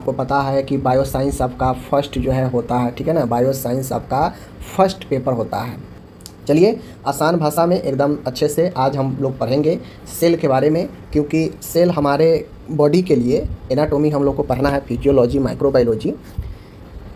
आपको पता है कि बायो साइंस आपका फर्स्ट जो है होता है, ठीक है ना, बायो साइंस आपका फर्स्ट पेपर होता है। चलिए आसान भाषा में एकदम अच्छे से आज हम लोग पढ़ेंगे सेल के बारे में, क्योंकि सेल हमारे बॉडी के लिए एनाटॉमी हम लोग को पढ़ना है, फिजियोलॉजी, माइक्रोबायोलॉजी।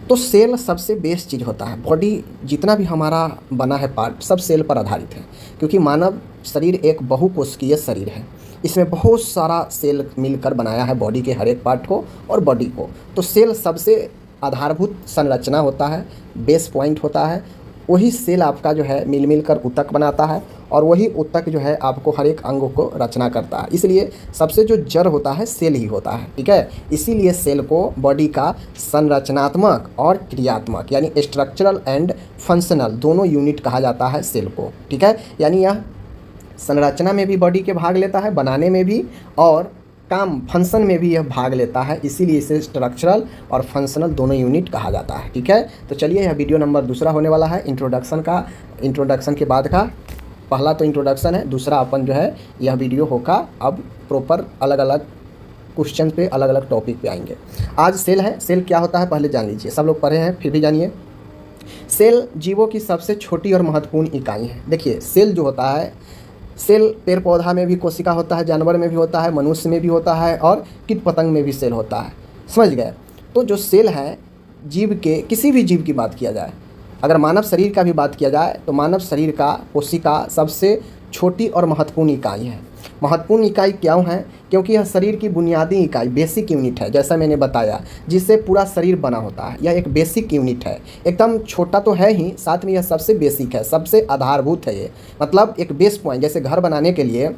तो सेल सबसे बेस्ट चीज़ होता है। बॉडी जितना भी हमारा बना है पार्ट सब सेल पर आधारित है, क्योंकि मानव शरीर एक बहुकोशिकीय शरीर है। इसमें बहुत सारा सेल मिलकर बनाया है बॉडी के हर एक पार्ट को और बॉडी को। तो सेल सबसे आधारभूत संरचना होता है, बेस पॉइंट होता है। वही सेल आपका जो है मिल कर ऊतक बनाता है, और वही ऊतक जो है आपको हर एक अंगों को रचना करता है। इसलिए सबसे जो जड़ होता है सेल ही होता है, ठीक है। इसीलिए सेल को बॉडी का संरचनात्मक और क्रियात्मक यानी स्ट्रक्चरल एंड फंक्शनल दोनों यूनिट कहा जाता है सेल को, ठीक है। यानी यह संरचना में भी बॉडी के भाग लेता है, बनाने में भी, और काम फंक्शन में भी यह भाग लेता है। इसीलिए इसे स्ट्रक्चरल और फंक्शनल दोनों यूनिट कहा जाता है, ठीक है। तो चलिए यह वीडियो नंबर दूसरा होने वाला है इंट्रोडक्शन के बाद का। पहला तो इंट्रोडक्शन है, दूसरा अपन जो है यह वीडियो होगा अब प्रॉपर अलग अलग क्वेश्चन पे, अलग अलग टॉपिक पे आएंगे। आज सेल है। सेल क्या होता है पहले जान लीजिए, सब लोग पढ़े हैं फिर भी जानिए। सेल जीवों की सबसे छोटी और महत्वपूर्ण इकाई है। देखिए सेल जो होता है, सेल पेड़ पौधा में भी कोशिका होता है, जानवर में भी होता है, मनुष्य में भी होता है, और कीट पतंग में भी सेल होता है, समझ गए। तो जो सेल है जीव के, किसी भी जीव की बात किया जाए, अगर मानव शरीर का भी बात किया जाए तो मानव शरीर का कोशिका सबसे छोटी और महत्वपूर्ण इकाई है। महत्वपूर्ण इकाई क्यों है? क्योंकि यह शरीर की बुनियादी इकाई, बेसिक यूनिट है, जैसा मैंने बताया, जिससे पूरा शरीर बना होता है। यह एक बेसिक यूनिट है, एकदम छोटा तो है ही, साथ में यह सबसे बेसिक है, सबसे आधारभूत है। ये मतलब एक बेस पॉइंट, जैसे घर बनाने के लिए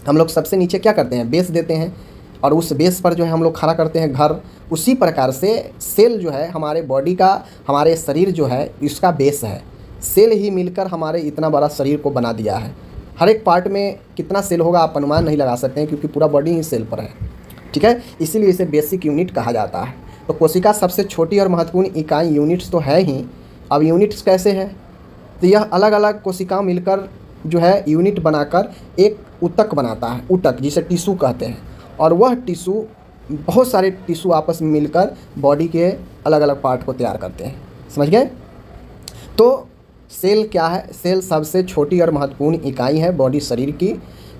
हम लोग सबसे नीचे क्या करते हैं, बेस देते हैं, और उस बेस पर जो है हम लोग खड़ा करते हैं घर। उसी प्रकार से सेल जो है हमारे बॉडी का, हमारे शरीर जो है इसका बेस है। सेल ही मिलकर हमारे इतना बड़ा शरीर को बना दिया है। हर एक पार्ट में कितना सेल होगा आप अनुमान नहीं लगा सकते हैं, क्योंकि पूरा बॉडी ही सेल पर है, ठीक है। इसीलिए इसे बेसिक यूनिट कहा जाता है। तो कोशिका सबसे छोटी और महत्वपूर्ण इकाई, यूनिट्स तो है ही। अब यूनिट्स कैसे है? तो यह अलग अलग कोशिकाएं मिलकर जो है यूनिट बनाकर एक ऊतक बनाता है, ऊतक जिसे टिश्यू कहते हैं। और वह टिश्यू, बहुत सारे टिश्यू आपस में मिलकर बॉडी के अलग अलग पार्ट को तैयार करते हैं, समझ गए। तो सेल क्या है? सेल सबसे छोटी और महत्वपूर्ण इकाई है बॉडी शरीर की।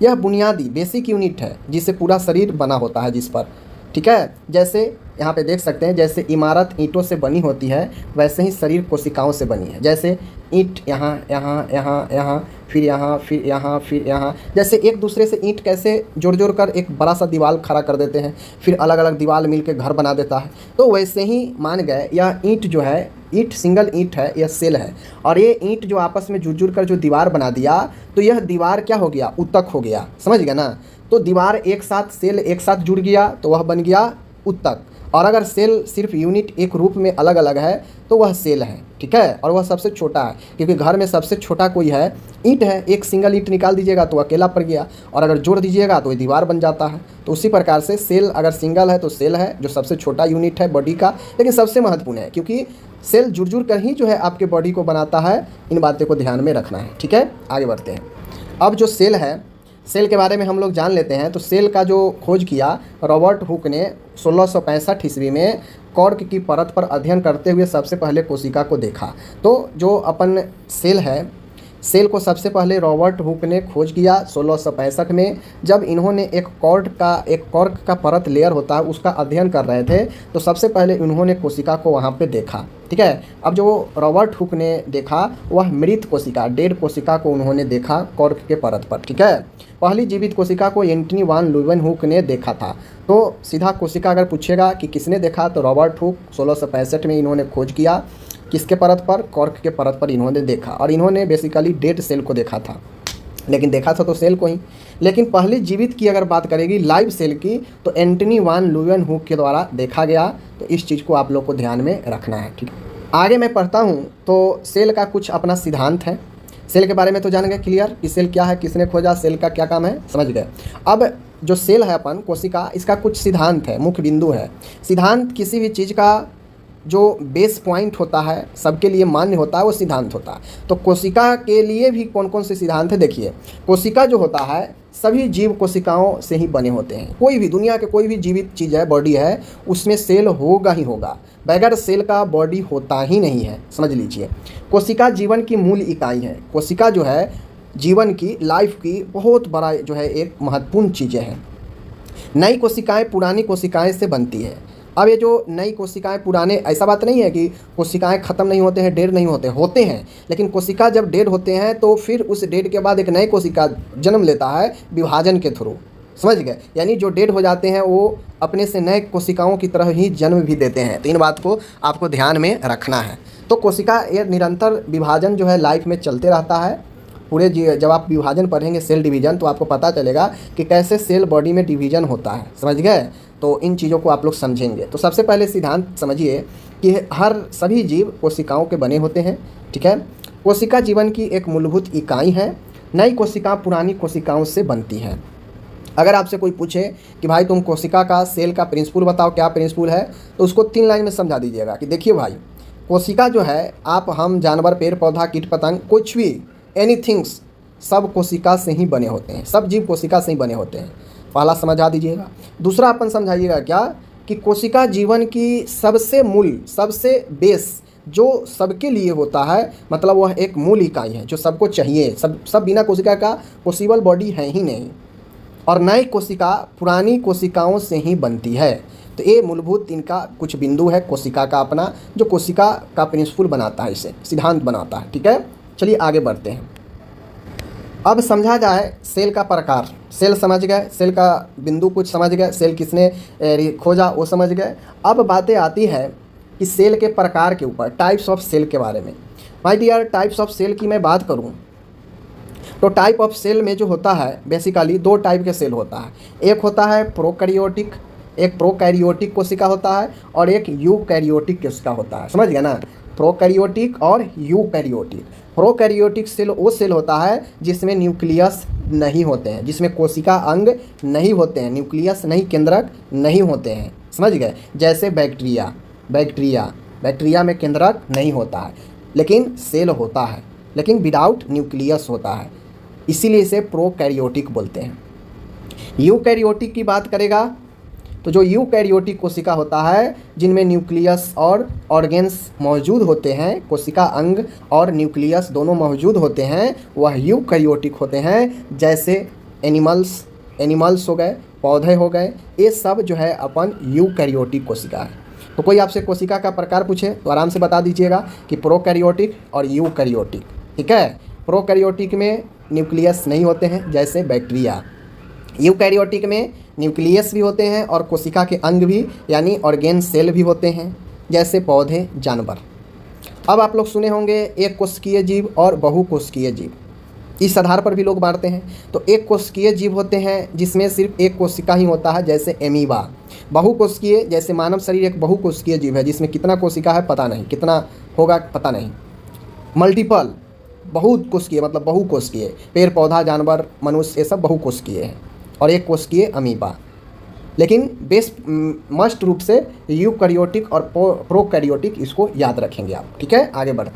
यह बुनियादी बेसिक यूनिट है जिससे पूरा शरीर बना होता है, जिस पर, ठीक है। जैसे यहाँ पे देख सकते हैं, जैसे इमारत ईंटों से बनी होती है, वैसे ही शरीर कोशिकाओं से बनी है। जैसे ईंट यहाँ यहाँ यहाँ यहाँ, फिर यहाँ, फिर यहाँ, फिर यहाँ, जैसे एक दूसरे से ईंट कैसे जोड़ जोड़ कर एक बड़ा सा दीवार खड़ा कर देते हैं, फिर अलग अलग दीवार मिलकर घर बना देता है। तो वैसे ही मान गए यह ईंट जो है, ईंट सिंगल ईंट है, यह सेल है। और ये ईंट जो आपस में जुड़ जुड़ कर जो दीवार बना दिया, तो यह दीवार क्या हो गया, ऊतक हो गया, समझ गया ना। तो दीवार एक साथ, सेल एक साथ जुड़ गया तो वह बन गया ऊतक। और अगर सेल सिर्फ यूनिट एक रूप में अलग अलग है तो वह सेल है, ठीक है। और वह सबसे छोटा है, क्योंकि घर में सबसे छोटा कोई है, ईंट है। एक सिंगल ईंट निकाल दीजिएगा तो अकेला पड़ गया, और अगर जोड़ दीजिएगा तो दीवार बन जाता है। तो उसी प्रकार से सेल अगर सिंगल है तो सेल है, जो सबसे छोटा यूनिट है बॉडी का, लेकिन सबसे महत्वपूर्ण है, क्योंकि सेल जुड़ जुड़ कर ही जो है आपके बॉडी को बनाता है। इन बातों को ध्यान में रखना है, ठीक है। आगे बढ़ते हैं। अब जो सेल है, सेल के बारे में हम लोग जान लेते हैं। तो सेल का जो खोज किया रॉबर्ट हुक ने 1665 ईस्वी में कॉर्क की परत पर अध्ययन करते हुए सबसे पहले कोशिका को देखा। तो जो अपन सेल है, सेल को सबसे पहले रॉबर्ट हुक ने खोज किया 1665 में, जब इन्होंने एक कॉर्क का परत लेयर होता है उसका अध्ययन कर रहे थे। तो सबसे पहले इन्होंने कोशिका को वहाँ पे देखा, ठीक है। अब जो रॉबर्ट हुक ने देखा वह मृत कोशिका, डेड कोशिका को उन्होंने देखा कॉर्क के परत पर, ठीक है। पहली जीवित कोशिका को एंटनी वान ल्यूवेनहुक ने देखा था। तो सीधा कोशिका अगर पूछेगा कि किसने देखा, तो रॉबर्ट हुक 1665 में इन्होंने खोज किया। किसके परत पर? कॉर्क के परत पर इन्होंने देखा। और इन्होंने बेसिकली डेड सेल को देखा था, लेकिन देखा था तो सेल को ही। लेकिन पहली जीवित की अगर बात करेगी, लाइव सेल की, तो एंटनी वान ल्यूवेनहुक के द्वारा देखा गया। तो इस चीज़ को आप लोग को ध्यान में रखना है, ठीक है। आगे मैं पढ़ता हूँ। तो सेल का कुछ अपना सिद्धांत है। सेल के बारे में तो जान गए क्लियर कि सेल क्या है, किसने खोजा, सेल का क्या काम है, समझ गए। अब जो सेल है अपन कोशिका, इसका कुछ सिद्धांत है, मुख्य बिंदु है। सिद्धांत किसी भी चीज़ का जो बेस पॉइंट होता है, सबके लिए मान्य होता है, वो सिद्धांत होता है। तो कोशिका के लिए भी कौन कौन से सिद्धांत है देखिए। कोशिका जो होता है सभी जीव कोशिकाओं से ही बने होते हैं। कोई भी दुनिया के कोई भी जीवित चीज़ है, बॉडी है, उसमें सेल होगा ही होगा। बगैर सेल का बॉडी होता ही नहीं है, समझ लीजिए। कोशिका जीवन की मूल इकाई है। कोशिका जो है जीवन की, लाइफ की बहुत बड़ा जो है एक महत्वपूर्ण चीज़ें हैं। नई कोशिकाएं पुरानी कोशिकाएं से बनती है। अब ये जो नई कोशिकाएं पुराने, ऐसा बात नहीं है कि कोशिकाएं ख़त्म नहीं होते हैं, डेड नहीं होते हैं, लेकिन कोशिका जब डेड होते हैं तो फिर उस डेड के बाद एक नई कोशिका जन्म लेता है विभाजन के थ्रू, समझ गए। यानी जो डेड हो जाते हैं वो अपने से नए कोशिकाओं की तरह ही जन्म भी देते हैं। तो इन बात को आपको ध्यान में रखना है। तो कोशिका ये निरंतर विभाजन जो है लाइफ में चलते रहता है। पूरे जब आप विभाजन पढ़ेंगे, सेल डिवीज़न, तो आपको पता चलेगा कि कैसे सेल बॉडी में डिवीज़न होता है, समझ गए। तो इन चीज़ों को आप लोग समझेंगे। तो सबसे पहले सिद्धांत समझिए कि हर सभी जीव कोशिकाओं के बने होते हैं, ठीक है। कोशिका जीवन की एक मूलभूत इकाई है। नई कोशिका पुरानी कोशिकाओं से बनती है। अगर आपसे कोई पूछे कि भाई तुम कोशिका का, सेल का प्रिंसिपल बताओ, क्या प्रिंसिपल है, तो उसको 3 लाइन में समझा दीजिएगा कि देखिए भाई, कोशिका जो है, आप, हम, जानवर, पेड़ पौधा, कीट पतंग, कुछ भी, एनीथिंग्स, सब कोशिका से ही बने होते हैं। सब जीव कोशिका से ही बने होते हैं। पहला समझा दीजिएगा। दूसरा अपन समझाइएगा क्या, कि कोशिका जीवन की सबसे मूल, सबसे बेस जो सबके लिए होता है, मतलब वह एक मूल इकाई है जो सबको चाहिए। सब बिना कोशिका का पॉसिबल बॉडी है ही नहीं। और नई कोशिका पुरानी कोशिकाओं से ही बनती है। तो ये मूलभूत इनका कुछ बिंदु है कोशिका का अपना, जो कोशिका का प्रिंसिपल बनाता है, इसे सिद्धांत बनाता है, ठीक है। चलिए आगे बढ़ते हैं। अब समझा जाए सेल का प्रकार। सेल समझ गए, सेल का बिंदु कुछ समझ गए, सेल किसने खोजा वो समझ गए। अब बातें आती है कि सेल के प्रकार के ऊपर, टाइप्स ऑफ सेल के बारे में। My dear, types of cell की मैं बात करूं तो टाइप ऑफ सेल में जो होता है बेसिकली 2 टाइप के सेल होता है। एक होता है प्रोकैरियोटिक, एक प्रोकैरियोटिक कोशिका होता है, और एक यूकैरियोटिक कोशिका होता है, समझ गया ना। प्रोकैरियोटिक और यूकैरियोटिक। प्रोकैरियोटिक सेल वो सेल होता है जिसमें न्यूक्लियस नहीं होते हैं, जिसमें कोशिका अंग नहीं होते हैं, न्यूक्लियस नहीं, केंद्रक नहीं होते हैं, समझ गए। जैसे बैक्टीरिया में केंद्रक नहीं होता है, लेकिन सेल होता है, लेकिन विदाउट न्यूक्लियस होता है, इसीलिए इसे प्रोकैरियोटिक बोलते हैं। यूकैरियोटिक की बात करेगा तो जो यूकैरियोटिक कोशिका होता है जिनमें न्यूक्लियस और ऑर्गेन्स मौजूद होते हैं, कोशिका अंग और न्यूक्लियस दोनों मौजूद होते हैं, वह यूकैरियोटिक होते हैं। जैसे एनिमल्स हो गए, पौधे हो गए, ये सब जो है अपन यूकैरियोटिक कोशिका है। तो कोई आपसे कोशिका का प्रकार पूछे तो आराम से बता दीजिएगा कि प्रोकैरियोटिक और यूकैरियोटिक, ठीक है। प्रोकैरियोटिक में न्यूक्लियस नहीं होते हैं, जैसे बैक्टीरिया। यूकैरियोटिक में न्यूक्लियस भी होते हैं और कोशिका के अंग भी, यानी ऑर्गेन सेल भी होते हैं, जैसे पौधे, जानवर। अब आप लोग सुने होंगे एक कोशिकीय जीव और बहुकोशिकीय जीव, इस आधार पर भी लोग बांटते हैं। तो एक कोशिकीय जीव होते हैं जिसमें सिर्फ एक कोशिका ही होता है, जैसे एमीबा। बहुकोशिकीय, जैसे मानव शरीर एक बहुकोशिकीय जीव है जिसमें कितना कोशिका है पता नहीं, कितना होगा पता नहीं। मल्टीपल, बहुत कोशिकीय मतलब बहुकोशिकीय, पेड़ पौधा, जानवर, मनुष्य, ये सब बहुकोशिकीय है। और एक कोशिकीय अमीबा। लेकिन बेस मस्ट रूप से यूकैरियोटिक और प्रोकैरियोटिक, इसको याद रखेंगे आप, ठीक है। आगे बढ़।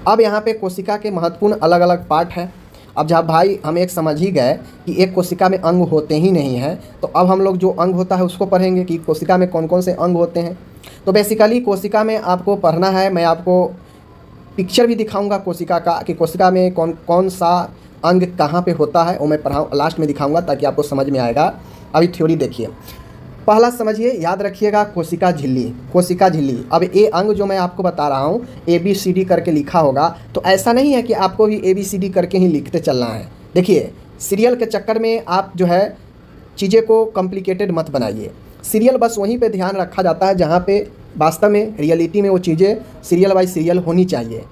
अब यहाँ पे कोशिका के महत्वपूर्ण अलग अलग पार्ट हैं। अब जब भाई हम एक समझ ही गए कि एक कोशिका में अंग होते ही नहीं हैं, तो अब हम लोग जो अंग होता है उसको पढ़ेंगे कि कोशिका में कौन कौन से अंग होते हैं। तो बेसिकली कोशिका में आपको पढ़ना है, मैं आपको पिक्चर भी दिखाऊंगा कोशिका का, कि कोशिका में कौन कौन सा अंग कहाँ पे होता है, वो मैं लास्ट में दिखाऊंगा ताकि आपको समझ में आएगा। अभी थ्योरी देखिए। पहला समझिए, याद रखिएगा, कोशिका झिल्ली। कोशिका झिल्ली, अब ये अंग जो मैं आपको बता रहा हूँ ABCD करके लिखा होगा, तो ऐसा नहीं है कि आपको भी ABCD करके ही लिखते चलना है। देखिए, सीरियल के चक्कर में आप जो है चीज़ें को कॉम्प्लिकेटेड मत बनाइए। सीरियल बस वहीं पे ध्यान रखा जाता है जहाँ पे वास्तव में रियलिटी में वो चीज़ें सीरियल बाई सीरियल होनी चाहिए।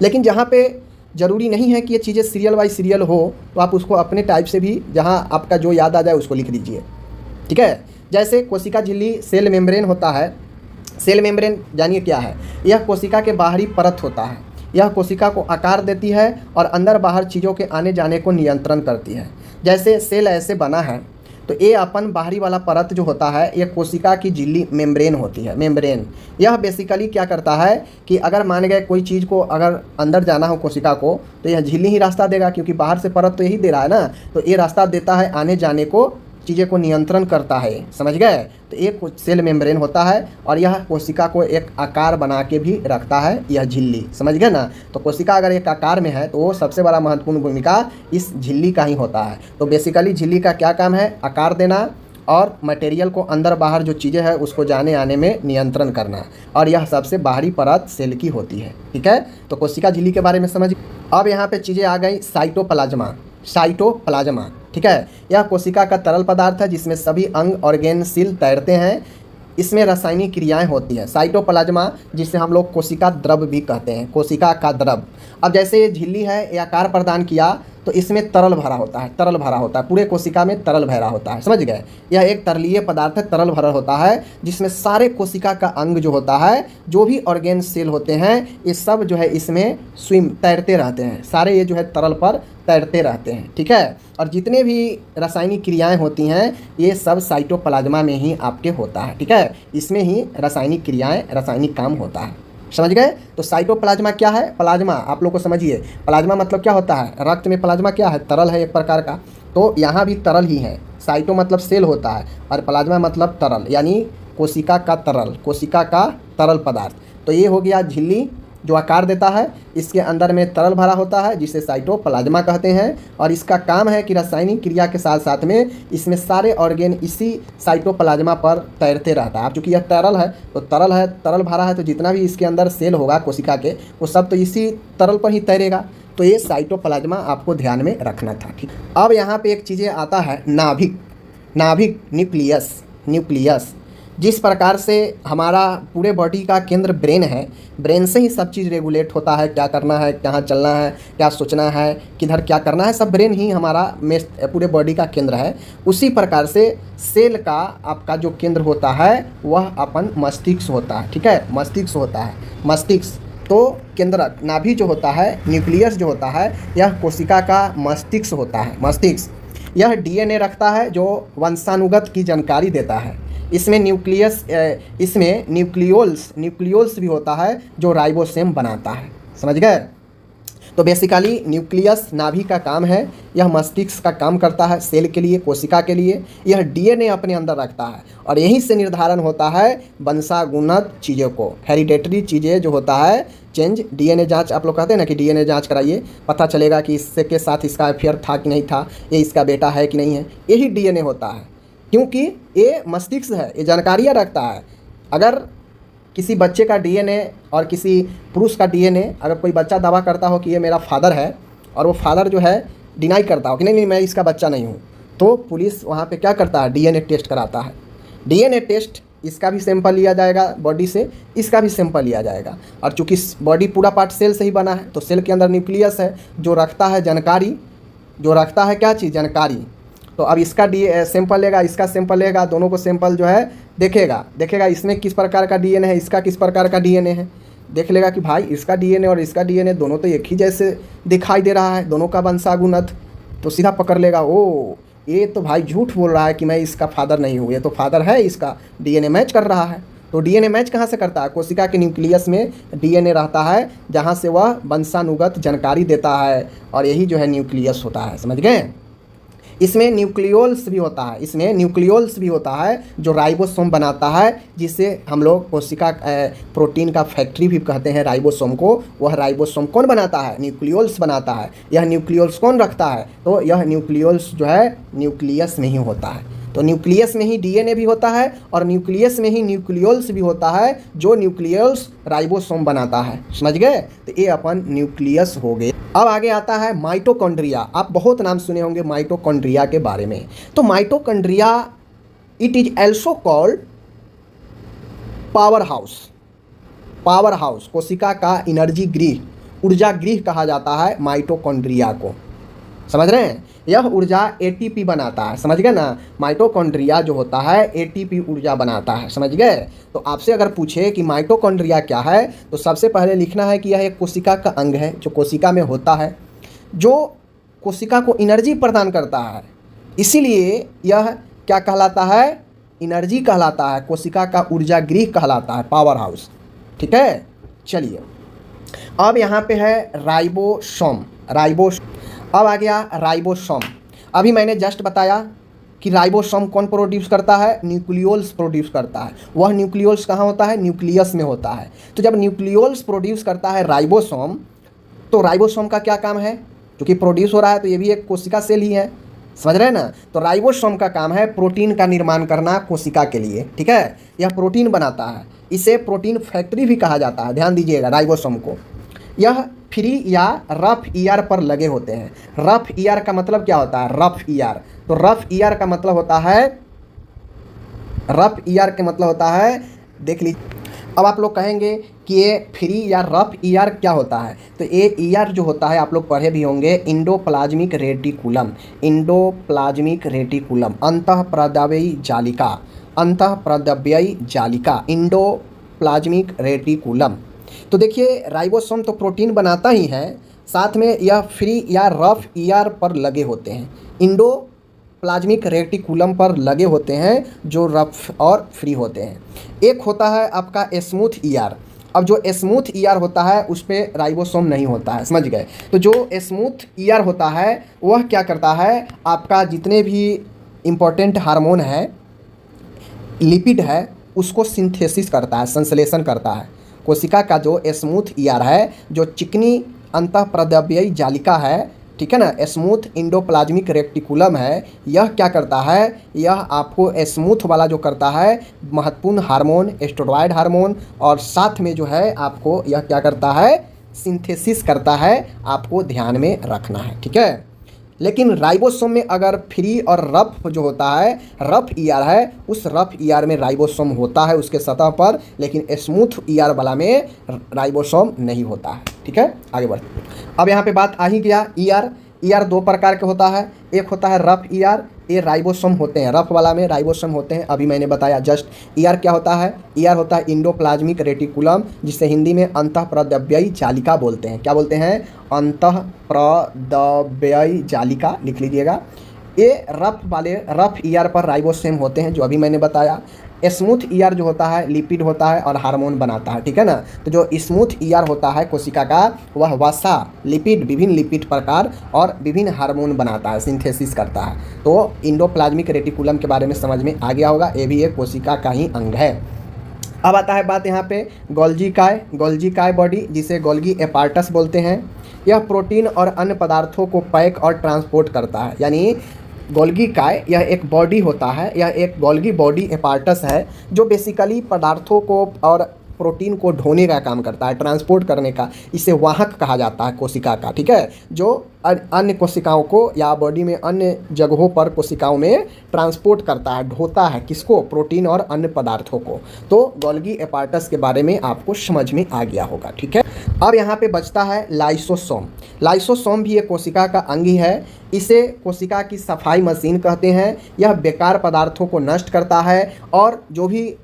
लेकिन जहाँ पे ज़रूरी नहीं है कि ये चीज़ें सीरियल बाई सीरियल हो, तो आप उसको अपने टाइप से भी, जहाँ आपका जो याद आ जाए उसको लिख दीजिए, ठीक है। जैसे कोशिका झिल्ली सेल मेम्ब्रेन होता है। सेल मेम्ब्रेन जानिए क्या है। यह कोशिका के बाहरी परत होता है। यह कोशिका को आकार देती है और अंदर बाहर चीज़ों के आने जाने को नियंत्रण करती है। जैसे सेल ऐसे बना है तो ये अपन बाहरी वाला परत जो होता है ये कोशिका की झिल्ली मेम्ब्रेन होती है, मेम्ब्रेन। यह बेसिकली क्या करता है कि अगर मान गए कोई चीज़ को अगर अंदर जाना हो कोशिका को, तो यह झिल्ली ही रास्ता देगा, क्योंकि बाहर से परत तो यही दे रहा है ना, तो ये रास्ता देता है आने जाने को, चीज़ें को नियंत्रण करता है, समझ गए। तो एक सेल मेम्ब्रेन होता है और यह कोशिका को एक आकार बना के भी रखता है, यह झिल्ली, समझ गए ना। तो कोशिका अगर एक आकार में है तो वो सबसे बड़ा महत्वपूर्ण भूमिका इस झिल्ली का ही होता है। तो बेसिकली झिल्ली का क्या काम है, आकार देना और मटेरियल को अंदर बाहर जो चीज़ें हैं उसको जाने आने में नियंत्रण करना, और यह सबसे बाहरी परत सेल की होती है, ठीक है। तो कोशिका झिल्ली के बारे में समझ। अब यहाँ पे चीज़ें आ गई साइटोप्लाज्मा, साइटोप्लाज्मा, ठीक है। यह कोशिका का तरल पदार्थ है जिसमें सभी अंग ऑर्गेन सेल तैरते हैं। इसमें रासायनिक क्रियाएं होती हैं। साइटोप्लाज्मा जिसे हम लोग कोशिका द्रव भी कहते हैं, कोशिका का द्रव। अब जैसे ये झिल्ली है, ये आकार प्रदान किया तो इसमें तरल भरा होता है, तरल भरा होता है, पूरे कोशिका में तरल भरा होता है, समझ गए। यह एक तरलीय पदार्थ है, तरल भरा होता है, जिसमें सारे कोशिका का अंग जो होता है, जो भी ऑर्गेन सेल होते हैं, ये सब जो है इसमें स्विम तैरते रहते हैं, सारे ये जो है तरल पर तैरते रहते हैं, ठीक है। और जितने भी रासायनिक क्रियाएं होती हैं ये सब साइटोप्लाज्मा में ही आपके होता है, ठीक है। इसमें ही रासायनिक क्रियाएं, रासायनिक काम होता है, समझ गए। तो साइटोप्लाज्मा क्या है, प्लाज्मा आप लोग को समझिए। प्लाज्मा मतलब क्या होता है, रक्त में प्लाज्मा क्या है, तरल है एक प्रकार का, तो यहाँ भी तरल ही है। साइटो मतलब सेल होता है और प्लाज्मा मतलब तरल, यानी कोशिका का तरल, कोशिका का तरल पदार्थ। तो ये हो गया झिल्ली जो आकार देता है, इसके अंदर में तरल भरा होता है जिसे साइटोप्लाज्मा कहते हैं, और इसका काम है कि रासायनिक क्रिया के साथ साथ में इसमें सारे ऑर्गेन इसी साइटोप्लाज्मा पर तैरते रहता है। अब चूँकि यह तरल है तो तरल है, तरल भरा है, तो जितना भी इसके अंदर सेल होगा कोशिका के वो सब तो इसी तरल पर ही तैरेगा। तो ये साइटोप्लाज्मा आपको ध्यान में रखना था, ठीक। अब यहाँ पे एक चीज़ें आता है नाभिक, नाभिक न्यूक्लियस, न्यूक्लियस। जिस प्रकार से हमारा पूरे बॉडी का केंद्र ब्रेन है, ब्रेन से ही सब चीज़ रेगुलेट होता है, क्या करना है, कहाँ चलना है, क्या सोचना है, किधर क्या करना है, सब ब्रेन ही हमारा पूरे बॉडी का केंद्र है। उसी प्रकार से सेल का आपका जो केंद्र होता है वह अपन मस्तिष्क होता है, ठीक है, मस्तिष्क होता है, मस्तिष्क। तो केंद्रक नाभि जो होता है, न्यूक्लियस जो होता है, यह कोशिका का मस्तिष्क होता है, मस्तिष्क। यह डीएनए रखता है जो वंशानुगत की जानकारी देता है। इसमें न्यूक्लियस, इसमें न्यूक्लियोल्स भी होता है जो राइबोसोम बनाता है, समझ गए। तो बेसिकली न्यूक्लियस नाभि का काम है, यह मस्तिष्क का काम करता है सेल के लिए, कोशिका के लिए। यह डीएनए अपने अंदर रखता है और यहीं से निर्धारण होता है वंशानुगत चीज़ों को, हेरिडेटरी चीज़ें जो होता है चेंज। डीएनए जांच आप लोग कहते हैं ना कि डीएनए जांच कराइए, पता चलेगा कि इससे के साथ इसका अफेयर था कि नहीं था, ये इसका बेटा है कि नहीं है, यही डीएनए होता है। क्योंकि ये मस्तिष्क है, ये जानकारियाँ रखता है। अगर किसी बच्चे का डीएनए और किसी पुरुष का डीएनए, अगर कोई बच्चा दावा करता हो कि ये मेरा फादर है और वो फादर जो है डिनाई करता हो कि नहीं नहीं मैं इसका बच्चा नहीं हूँ, तो पुलिस वहाँ पे क्या करता है, डीएनए टेस्ट कराता है। डीएनए टेस्ट, इसका भी सैंपल लिया जाएगा बॉडी से, इसका भी सैंपल लिया जाएगा। और चूँकि बॉडी पूरा पार्ट सेल से ही बना है, तो सेल के अंदर न्यूक्लियस है जो रखता है जानकारी, जो रखता है क्या चीज़, जानकारी। तो अब इसका सैंपल लेगा, इसका सैंपल लेगा, दोनों को सैंपल जो है देखेगा इसमें किस प्रकार का डीएनए है, इसका किस प्रकार का डीएनए है। देख लेगा कि भाई इसका डीएनए और इसका डीएनए दोनों तो एक ही जैसे दिखाई दे रहा है, दोनों का वंशानुगत, तो सीधा पकड़ लेगा, ओ ये तो भाई झूठ बोल रहा है कि मैं इसका फादर नहीं हूँ, ये तो फादर है, इसका डीएनए मैच कर रहा है। तो डीएनए मैच कहाँ से करता है, कोशिका के न्यूक्लियस में डीएनए रहता है जहाँ से वह वंशानुगत जानकारी देता है, और यही जो है न्यूक्लियस होता है, समझ गए। इसमें न्यूक्लियोल्स भी होता है, इसमें न्यूक्लियोल्स भी होता है जो राइबोसोम बनाता है, जिसे हम लोग कोशिका प्रोटीन का फैक्ट्री भी कहते हैं राइबोसोम को। वह राइबोसोम कौन बनाता है, न्यूक्लियोल्स बनाता है। यह न्यूक्लियोल्स कौन रखता है, तो यह न्यूक्लियोल्स जो है न्यूक्लियस में ही होता है। तो न्यूक्लियस में ही डीएनए भी होता है और न्यूक्लियस में ही न्यूक्लियोल्स भी होता है, जो न्यूक्लियोल्स राइबोसोम बनाता है, समझ गए। तो ये अपन न्यूक्लियस हो गए। अब आगे आता है माइटोकॉन्ड्रिया। आप बहुत नाम सुने होंगे माइटोकॉन्ड्रिया के बारे में। तो mitochondria it is also called power house, power house, कोशिका का एनर्जी गृह, ऊर्जा गृह कहा जाता है माइटोकॉन्ड्रिया को, समझ रहे हैं। यह ऊर्जा एटीपी बनाता है, समझ गए ना। माइटोकॉन्ड्रिया जो होता है एटीपी ऊर्जा बनाता है, समझ गए। तो आपसे अगर पूछे कि माइटोकॉन्ड्रिया क्या है, तो सबसे पहले लिखना है कि यह एक कोशिका का अंग है जो कोशिका में होता है, जो कोशिका को एनर्जी प्रदान करता है। इसीलिए यह क्या कहलाता है? एनर्जी कहलाता है, कोशिका का ऊर्जा गृह कहलाता है, पावर हाउस। ठीक है, चलिए अब यहाँ पे है राइबोसोम। अब आ गया राइबोसोम। अभी मैंने जस्ट बताया कि राइबोसोम कौन प्रोड्यूस करता है? न्यूक्लियोल्स प्रोड्यूस करता है। वह न्यूक्लियोल्स कहाँ होता है? न्यूक्लियस में होता है। तो जब न्यूक्लियोल्स प्रोड्यूस करता है राइबोसोम, तो राइबोसोम का क्या काम है? क्योंकि प्रोड्यूस हो रहा है तो ये भी एक कोशिका सेल ही है, समझ रहे हैं ना। तो राइबोसोम का काम है प्रोटीन का निर्माण करना कोशिका के लिए। ठीक है, यह प्रोटीन बनाता है, इसे प्रोटीन फैक्ट्री भी कहा जाता है। ध्यान दीजिएगा राइबोसोम को। यह फ्री या रफ ईआर पर लगे होते हैं। रफ ईआर का मतलब क्या होता है? रफ ईआर, तो रफ ईआर का मतलब होता है, देख लीजिए। अब आप लोग कहेंगे कि ये फ्री या रफ ईआर क्या होता है? तो ये ईआर जो होता है आप लोग पढ़े भी होंगे, इंडोप्लाज्मिक रेटिकुलम। अंतःप्रद्रव्ययी जालिका, इंडोप्लाज्मिक रेटिकुलम। तो देखिए राइबोसोम तो प्रोटीन बनाता ही है, साथ में यह फ्री या रफ ईआर पर लगे होते हैं, इंडोप्लाज्मिक रेटिकुलम पर लगे होते हैं, जो रफ और फ्री होते हैं। एक होता है आपका स्मूथ ईआर। अब जो स्मूथ ईआर होता है उस पर राइबोसोम नहीं होता है, समझ गए। तो जो स्मूथ ईआर होता है वह क्या करता है? आपका जितने भी इम्पोर्टेंट हार्मोन है, लिपिड है, उसको सिंथेसिस करता है, संश्लेषण करता है। कोशिका का जो स्मूथ ईआर है, जो चिकनी अंतःप्रद्रव्ययी जालिका है, ठीक है ना, स्मूथ इंडोप्लाज्मिक रेटिकुलम है, यह क्या करता है? यह आपको स्मूथ वाला जो करता है महत्वपूर्ण हार्मोन, स्टेरॉयड हार्मोन, और साथ में जो है आपको यह क्या करता है? सिंथेसिस करता है। आपको ध्यान में रखना है, ठीक है। लेकिन राइबोसोम में अगर फ्री और रफ जो होता है, रफ ईआर है, उस रफ ईआर में राइबोसोम होता है उसके सतह पर, लेकिन स्मूथ ईआर वाला में राइबोसोम नहीं होता है। ठीक है, आगे बढ़। अब यहाँ पे बात आ ही गया ईआर दो प्रकार के होता है। एक होता है रफ ईआर, ये राइबोसोम होते हैं, रफ वाला में राइबोसोम होते हैं। अभी मैंने बताया जस्ट। ईआर क्या होता है? ईआर होता है इंडोप्लाज्मिक रेटिकुलम, जिसे हिंदी में अंतःप्रद्रव्ययी जालिका बोलते हैं। क्या बोलते हैं? अंतःप्रद्रव्ययी जालिका, लिख लीजिएगा। ये रफ ईआर पर राइबोसोम होते हैं, जो अभी मैंने बताया। स्मूथ ईआर जो होता है लिपिड होता है और हार्मोन बनाता है, ठीक है ना। तो जो स्मूथ ईआर होता है कोशिका का, वह वसा, लिपिड, विभिन्न लिपिड प्रकार और विभिन्न हार्मोन बनाता है, सिंथेसिस करता है। तो इंडोप्लाज्मिक रेटिकुलम के बारे में समझ में आ गया होगा, ये भी एक कोशिका का ही अंग है। अब आता है बात यहाँ पे गोल्गी काय बॉडी, जिसे गोल्गी एपार्टस बोलते हैं। यह प्रोटीन और अन्य पदार्थों को पैक और ट्रांसपोर्ट करता है। यानी गोल्गी काय यह एक बॉडी होता है, यह एक गोल्गी बॉडी एपार्टस है, जो बेसिकली पदार्थों को और प्रोटीन को ढोने का काम करता है, ट्रांसपोर्ट करने का। इसे वाहक कहा जाता है कोशिका का, ठीक है, जो अन्य कोशिकाओं को या बॉडी में अन्य जगहों पर कोशिकाओं में ट्रांसपोर्ट करता है, ढोता है। किसको? प्रोटीन और अन्य पदार्थों को। तो गोल्गी एपार्टस के बारे में आपको समझ में आ गया होगा, ठीक है। अब यहाँ पे बचता है लाइसोसोम। लाइसोसोम भी एक कोशिका का अंग ही है। इसे कोशिका की सफाई मशीन कहते हैं। यह बेकार पदार्थों को नष्ट करता है और जो भी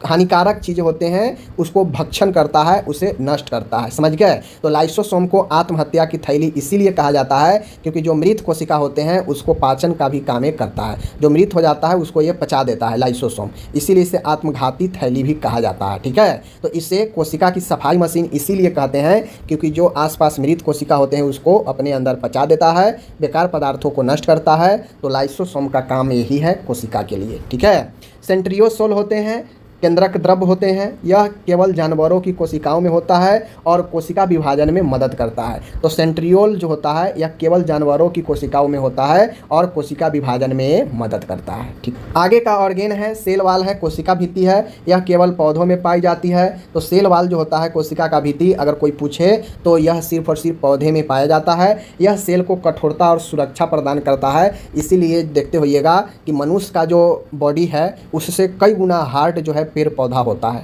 हानिकारक चीज़ें होते हैं उसको भक्षण करता है, उसे नष्ट करता है, समझ गए। तो लाइसोसोम को आत्महत्या की थैली इसीलिए कहा जाता है क्योंकि जो मृत कोशिका होते हैं उसको पाचन का भी काम करता है। जो मृत हो जाता है उसको ये पचा देता है लाइसोसोम, इसीलिए इसे आत्मघाती थैली भी कहा जाता है, ठीक है। तो इसे कोशिका की सफाई मशीन इसीलिए कहते हैं क्योंकि जो आसपास मृत कोशिका होते हैं उसको अपने अंदर पचा देता है, बेकार पदार्थों को नष्ट करता है। तो लाइसोसोम का काम यही है कोशिका के लिए, ठीक है। सेंट्रियोसोल होते हैं, केंद्रक द्रव्य होते हैं। यह केवल जानवरों की कोशिकाओं में होता है और कोशिका विभाजन में मदद करता है। तो सेंट्रियोल जो होता है यह केवल जानवरों की कोशिकाओं में होता है और कोशिका विभाजन में मदद करता है, ठीक। आगे का ऑर्गेन है सेल वाल है, कोशिका भित्ति है। यह केवल पौधों में पाई जाती है। तो सेल वाल जो होता है कोशिका का भित्ति, अगर कोई पूछे तो यह सिर्फ और सिर्फ पौधे में पाया जाता है। यह सेल को कठोरता और सुरक्षा प्रदान करता है। इसीलिए देखते होइएगा कि मनुष्य का जो बॉडी है उससे कई गुना हार्ड जो है पेड़ पौधा होता है,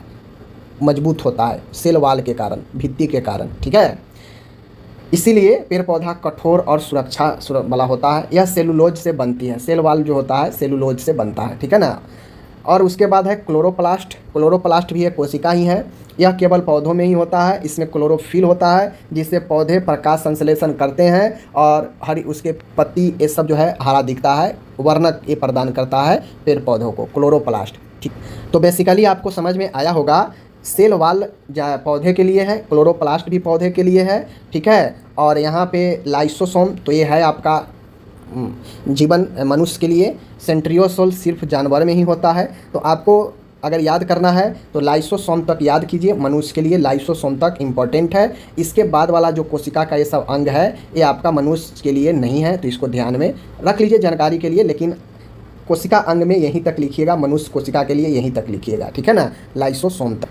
मजबूत होता है सेल वाल के कारण, भित्ति के कारण, ठीक है। इसीलिए पेड़ पौधा कठोर और सुरक्षा वाला होता है। यह सेलुलोज से बनती है। सेल वाल जो होता है सेलुलोज से बनता है, ठीक है ना। और उसके बाद है क्लोरोप्लास्ट। क्लोरोप्लास्ट भी एक कोशिका ही है। यह केवल पौधों में ही होता है। इसमें क्लोरोफिल होता है जिससे पौधे प्रकाश संश्लेषण करते हैं और हरी उसके पत्ती ये सब जो है हरा दिखता है, वर्णक ये प्रदान करता है पेड़ पौधों को, क्लोरोप्लास्ट। ठीक, तो बेसिकली आपको समझ में आया होगा, सेल वाल पौधे के लिए है, क्लोरोप्लास्ट भी पौधे के लिए है। ठीक है, और यहाँ पे लाइसोसोम तो ये है आपका जीवन मनुष्य के लिए। सेंट्रियोसोल सिर्फ जानवर में ही होता है। तो आपको अगर याद करना है तो लाइसोसोम तक याद कीजिए, मनुष्य के लिए लाइसोसोम तक इम्पॉर्टेंट है। इसके बाद वाला जो कोशिका का ये सब अंग है ये आपका मनुष्य के लिए नहीं है, तो इसको ध्यान में रख लीजिए जानकारी के लिए। लेकिन कोशिका अंग में यहीं तक लिखिएगा, मनुष्य कोशिका के लिए यहीं तक लिखिएगा, ठीक है ना, लाइसोसोम तक।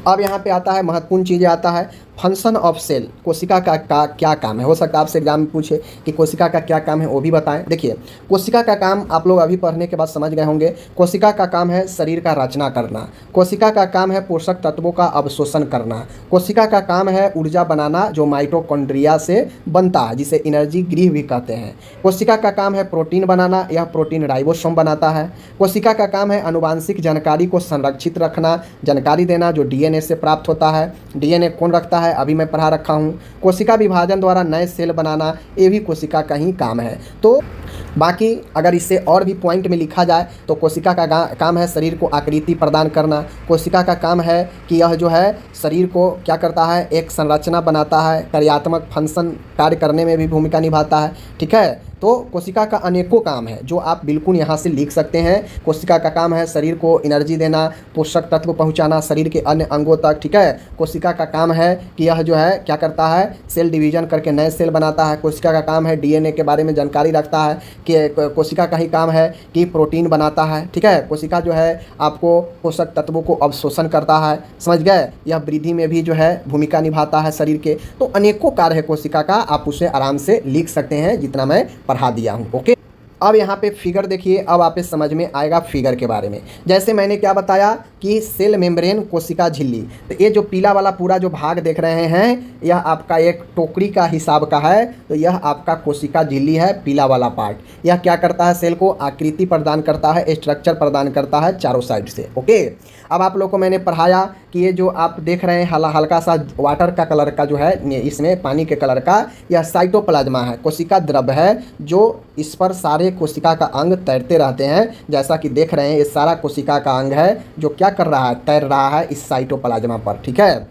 अब यहाँ पे आता है महत्वपूर्ण चीज़ें, आता है फंक्शन ऑफ सेल। कोशिका का क्या काम है, हो सकता है आपसे एग्जाम में पूछे कि कोशिका का क्या काम है, वो भी बताएं। देखिए, कोशिका का काम आप लोग अभी पढ़ने के बाद समझ गए होंगे। कोशिका का काम है शरीर का रचना करना। कोशिका का काम है पोषक तत्वों का अवशोषण करना। कोशिका का काम है ऊर्जा बनाना जो माइटोकॉन्ड्रिया से बनता है, जिसे एनर्जी गृह भी कहते हैं। कोशिका का काम है प्रोटीन बनाना, यह प्रोटीन राइबोसोम बनाता है। कोशिका का काम है आनुवांशिक जानकारी को संरक्षित रखना, जानकारी देना जो डीएनए से प्राप्त होता है। डीएनए कौन रखता है, अभी मैं पढ़ा रखा हूँ। कोशिका विभाजन द्वारा नए सेल बनाना, ये भी कोशिका का ही काम है। तो बाकी अगर इससे और भी पॉइंट में लिखा जाए तो कोशिका का काम है शरीर को आकृति प्रदान करना। कोशिका का काम है कि यह जो है शरीर को क्या करता है, एक संरचना बनाता है, कार्यात्मक फंक्शन कार्य करने में भी भूमिका निभाता है। ठीक है, तो कोशिका का अनेकों काम है जो आप बिल्कुल यहाँ से लिख सकते हैं। कोशिका का काम है शरीर को एनर्जी देना, पोषक तत्व पहुँचाना शरीर के अन्य अंगों तक। ठीक है, कोशिका का काम है कि यह जो है क्या करता है, सेल डिवीजन करके नए सेल बनाता है। कोशिका का काम है डीएनए के बारे में जानकारी रखता है। कि कोशिका का ही काम है कि प्रोटीन बनाता है। ठीक है, कोशिका जो है आपको पोषक तत्वों को अवशोषण करता है, समझ गए। यह वृद्धि में भी जो है भूमिका निभाता है शरीर के। तो अनेकों कार्य है कोशिका का, आप उसे आराम से लिख सकते हैं जितना मैं पढ़ा दिया हूँ। ओके, अब यहाँ पे फिगर देखिए, अब आप समझ में आएगा फिगर के बारे में। जैसे मैंने क्या बताया कि सेल मेम्ब्रेन कोशिका झिल्ली, तो ये जो पीला वाला पूरा जो भाग देख रहे हैं यह आपका एक टोकरी का हिसाब का है। तो यह आपका कोशिका झिल्ली है, पीला वाला पार्ट। यह क्या करता है, सेल को आकृति प्रदान करता है, स्ट्रक्चर प्रदान करता है चारों साइड से। ओके, अब आप लोग को मैंने पढ़ाया कि ये जो आप देख रहे हैं हल्का सा वाटर का कलर का जो है, इसमें पानी के कलर का, यह साइटोप्लाज्मा है, कोशिका द्रव है जो इस पर सारे कोशिका का अंग तैरते रहते हैं। जैसा कि देख रहे हैं ये सारा कोशिका का अंग है जो क्या कर रहा है, तैर रहा है इस साइटोप्लाज्मा पर। ठीक है,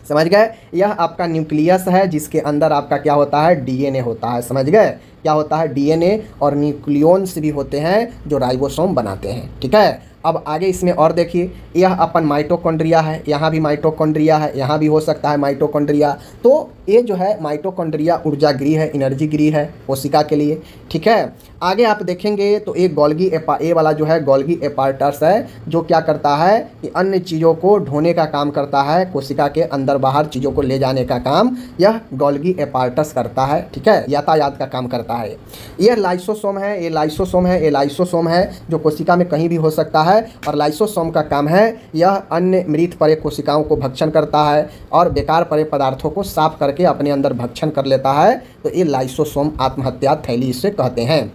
समझ गए। यह आपका न्यूक्लियस है जिसके अंदर आपका क्या होता है, डीएनए होता है। समझ गए, क्या होता है, डीएनए और न्यूक्लियॉन्स भी होते हैं जो राइबोसोम बनाते हैं। ठीक है, अब आगे इसमें और देखिए, यह अपन माइटोकॉन्ड्रिया है, यहाँ भी माइटोकॉन्ड्रिया है, यहाँ भी हो सकता है माइटोकॉन्ड्रिया। तो ये जो है माइटोकॉन्ड्रिया ऊर्जा गृह है, एनर्जी गृह है कोशिका के लिए। ठीक है, आगे आप देखेंगे तो एक गोल्गी ए वाला जो है गोल्गी एपार्टस है जो क्या करता है कि अन्य चीज़ों को ढोने का काम करता है, कोशिका के अंदर बाहर चीज़ों को ले जाने का काम यह गोल्गी एपार्टस करता है। ठीक है, यातायात का काम करता है। यह लाइसोसोम है, ये लाइसोसोम है, ये लाइसोसोम है जो कोशिका में कहीं भी हो सकता है। और लाइसोसोम का काम है यह अन्य मृत परे कोशिकाओं को भक्षण करता है और बेकार परे पदार्थों को साफ करके अपने अंदर भक्षण कर लेता है। तो ये लाइसोसोम आत्महत्या थैली इसे कहते हैं।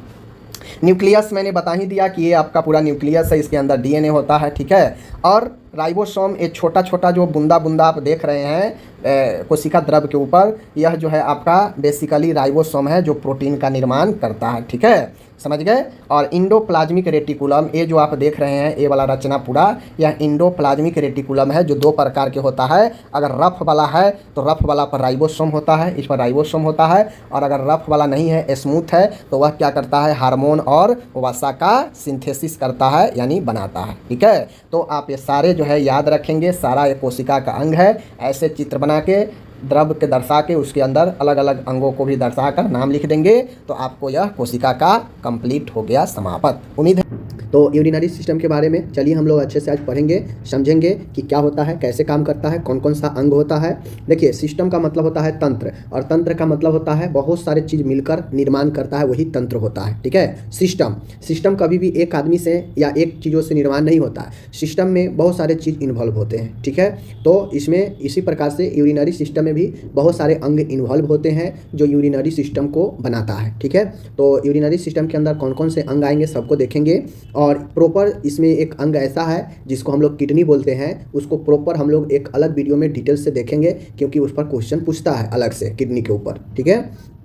न्यूक्लियस मैंने बता ही दिया कि ये आपका पूरा न्यूक्लियस है, इसके अंदर डीएनए होता है। ठीक है, और राइबोसोम एक छोटा छोटा जो बूंदा बूंदा आप देख रहे हैं कोशिका द्रव के ऊपर, यह जो है आपका बेसिकली राइबोसोम है जो प्रोटीन का निर्माण करता है। ठीक है, समझ गए। और इंडोप्लाज्मिक रेटिकुलम, ये जो आप देख रहे हैं ये वाला रचना पूरा, यह इंडोप्लाज्मिक रेटिकुलम है जो दो प्रकार के होता है। अगर रफ वाला है तो रफ वाला पर राइबोसोम होता है, इस पर राइबोसोम होता है। और अगर रफ वाला नहीं है, स्मूथ है, तो वह क्या करता है, हार्मोन और वसा का सिंथेसिस करता है, यानी बनाता है। ठीक है, तो आप ये सारे जो है याद रखेंगे, सारा ये कोशिका का अंग है। ऐसे चित्र बना के द्रव के दर्शा के उसके अंदर अलग अलग अंगों को भी दर्शा कर नाम लिख देंगे तो आपको यह कोशिका का कंप्लीट हो गया समापत। उम्मीद है तो यूरिनरी सिस्टम के बारे में चलिए हम लोग अच्छे से आज पढ़ेंगे, समझेंगे कि क्या होता है, कैसे काम करता है, कौन कौन सा अंग होता है। देखिए, सिस्टम का मतलब होता है तंत्र, और तंत्र का मतलब होता है बहुत सारे चीज़ मिलकर निर्माण करता है, वही तंत्र होता है। ठीक है, सिस्टम कभी भी एक आदमी से या एक चीज़ों से निर्माण नहीं होता है। सिस्टम में बहुत सारे चीज़ इन्वॉल्व होते हैं। ठीक है, तो इसमें इसी प्रकार से यूरिनरी सिस्टम में भी बहुत सारे अंग इन्वॉल्व होते हैं जो यूरिनरी सिस्टम को बनाता है। ठीक है, तो यूरिनरी सिस्टम के अंदर कौन कौन से अंग आएंगे सबको देखेंगे और प्रॉपर इसमें एक अंग ऐसा है जिसको हम लोग किडनी बोलते हैं, उसको प्रॉपर हम लोग एक अलग वीडियो में डिटेल से देखेंगे, क्योंकि उस पर क्वेश्चन पूछता है अलग से किडनी के ऊपर, ठीक है।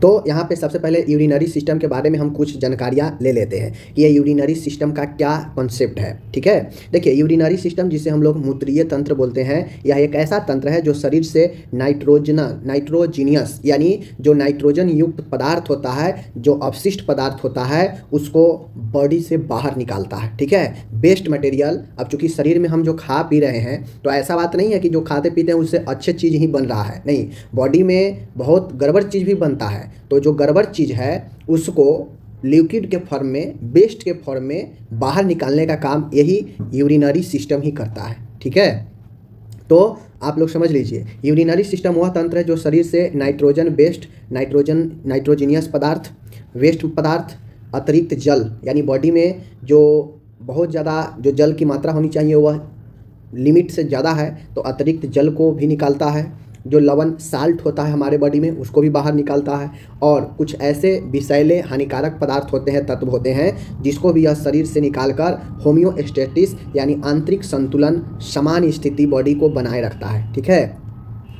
तो यहाँ पे सबसे पहले यूरिनरी सिस्टम के बारे में हम कुछ जानकारियाँ ले लेते हैं कि ये यूरिनरी सिस्टम का क्या कॉन्सेप्ट है, ठीक है। देखिए, यूरिनरी सिस्टम जिसे हम लोग मूत्रीय तंत्र बोलते हैं, यह एक ऐसा तंत्र है जो शरीर से नाइट्रोजीनियस यानी जो नाइट्रोजन युक्त पदार्थ होता है, जो अपशिष्ट पदार्थ होता है, उसको बॉडी से बाहर निकालता है, ठीक है। वेस्ट मटेरियल, अब चूंकि शरीर में हम जो खा पी रहे हैं तो ऐसा बात नहीं है कि जो खाते पीते हैं उससे अच्छी चीज़ ही बन रहा है, नहीं, बॉडी में बहुत गड़बड़ चीज़ भी बनता है। तो जो गड़बड़ चीज़ है उसको लिक्विड के फॉर्म में, वेस्ट के फॉर्म में बाहर निकालने का काम यही यूरिनरी सिस्टम ही करता है, ठीक है। तो आप लोग समझ लीजिए, यूरिनरी सिस्टम वह तंत्र है जो शरीर से नाइट्रोजीनियस पदार्थ, वेस्ट पदार्थ, अतिरिक्त जल, यानी बॉडी में जो बहुत ज़्यादा जो जल की मात्रा होनी चाहिए वह लिमिट से ज़्यादा है तो अतिरिक्त जल को भी निकालता है, जो लवण साल्ट होता है हमारे बॉडी में उसको भी बाहर निकालता है, और कुछ ऐसे विषैले हानिकारक पदार्थ होते हैं, तत्व होते हैं, जिसको भी यह शरीर से निकालकर होम्योस्टेसिस यानी आंतरिक संतुलन, समान स्थिति बॉडी को बनाए रखता है, ठीक है।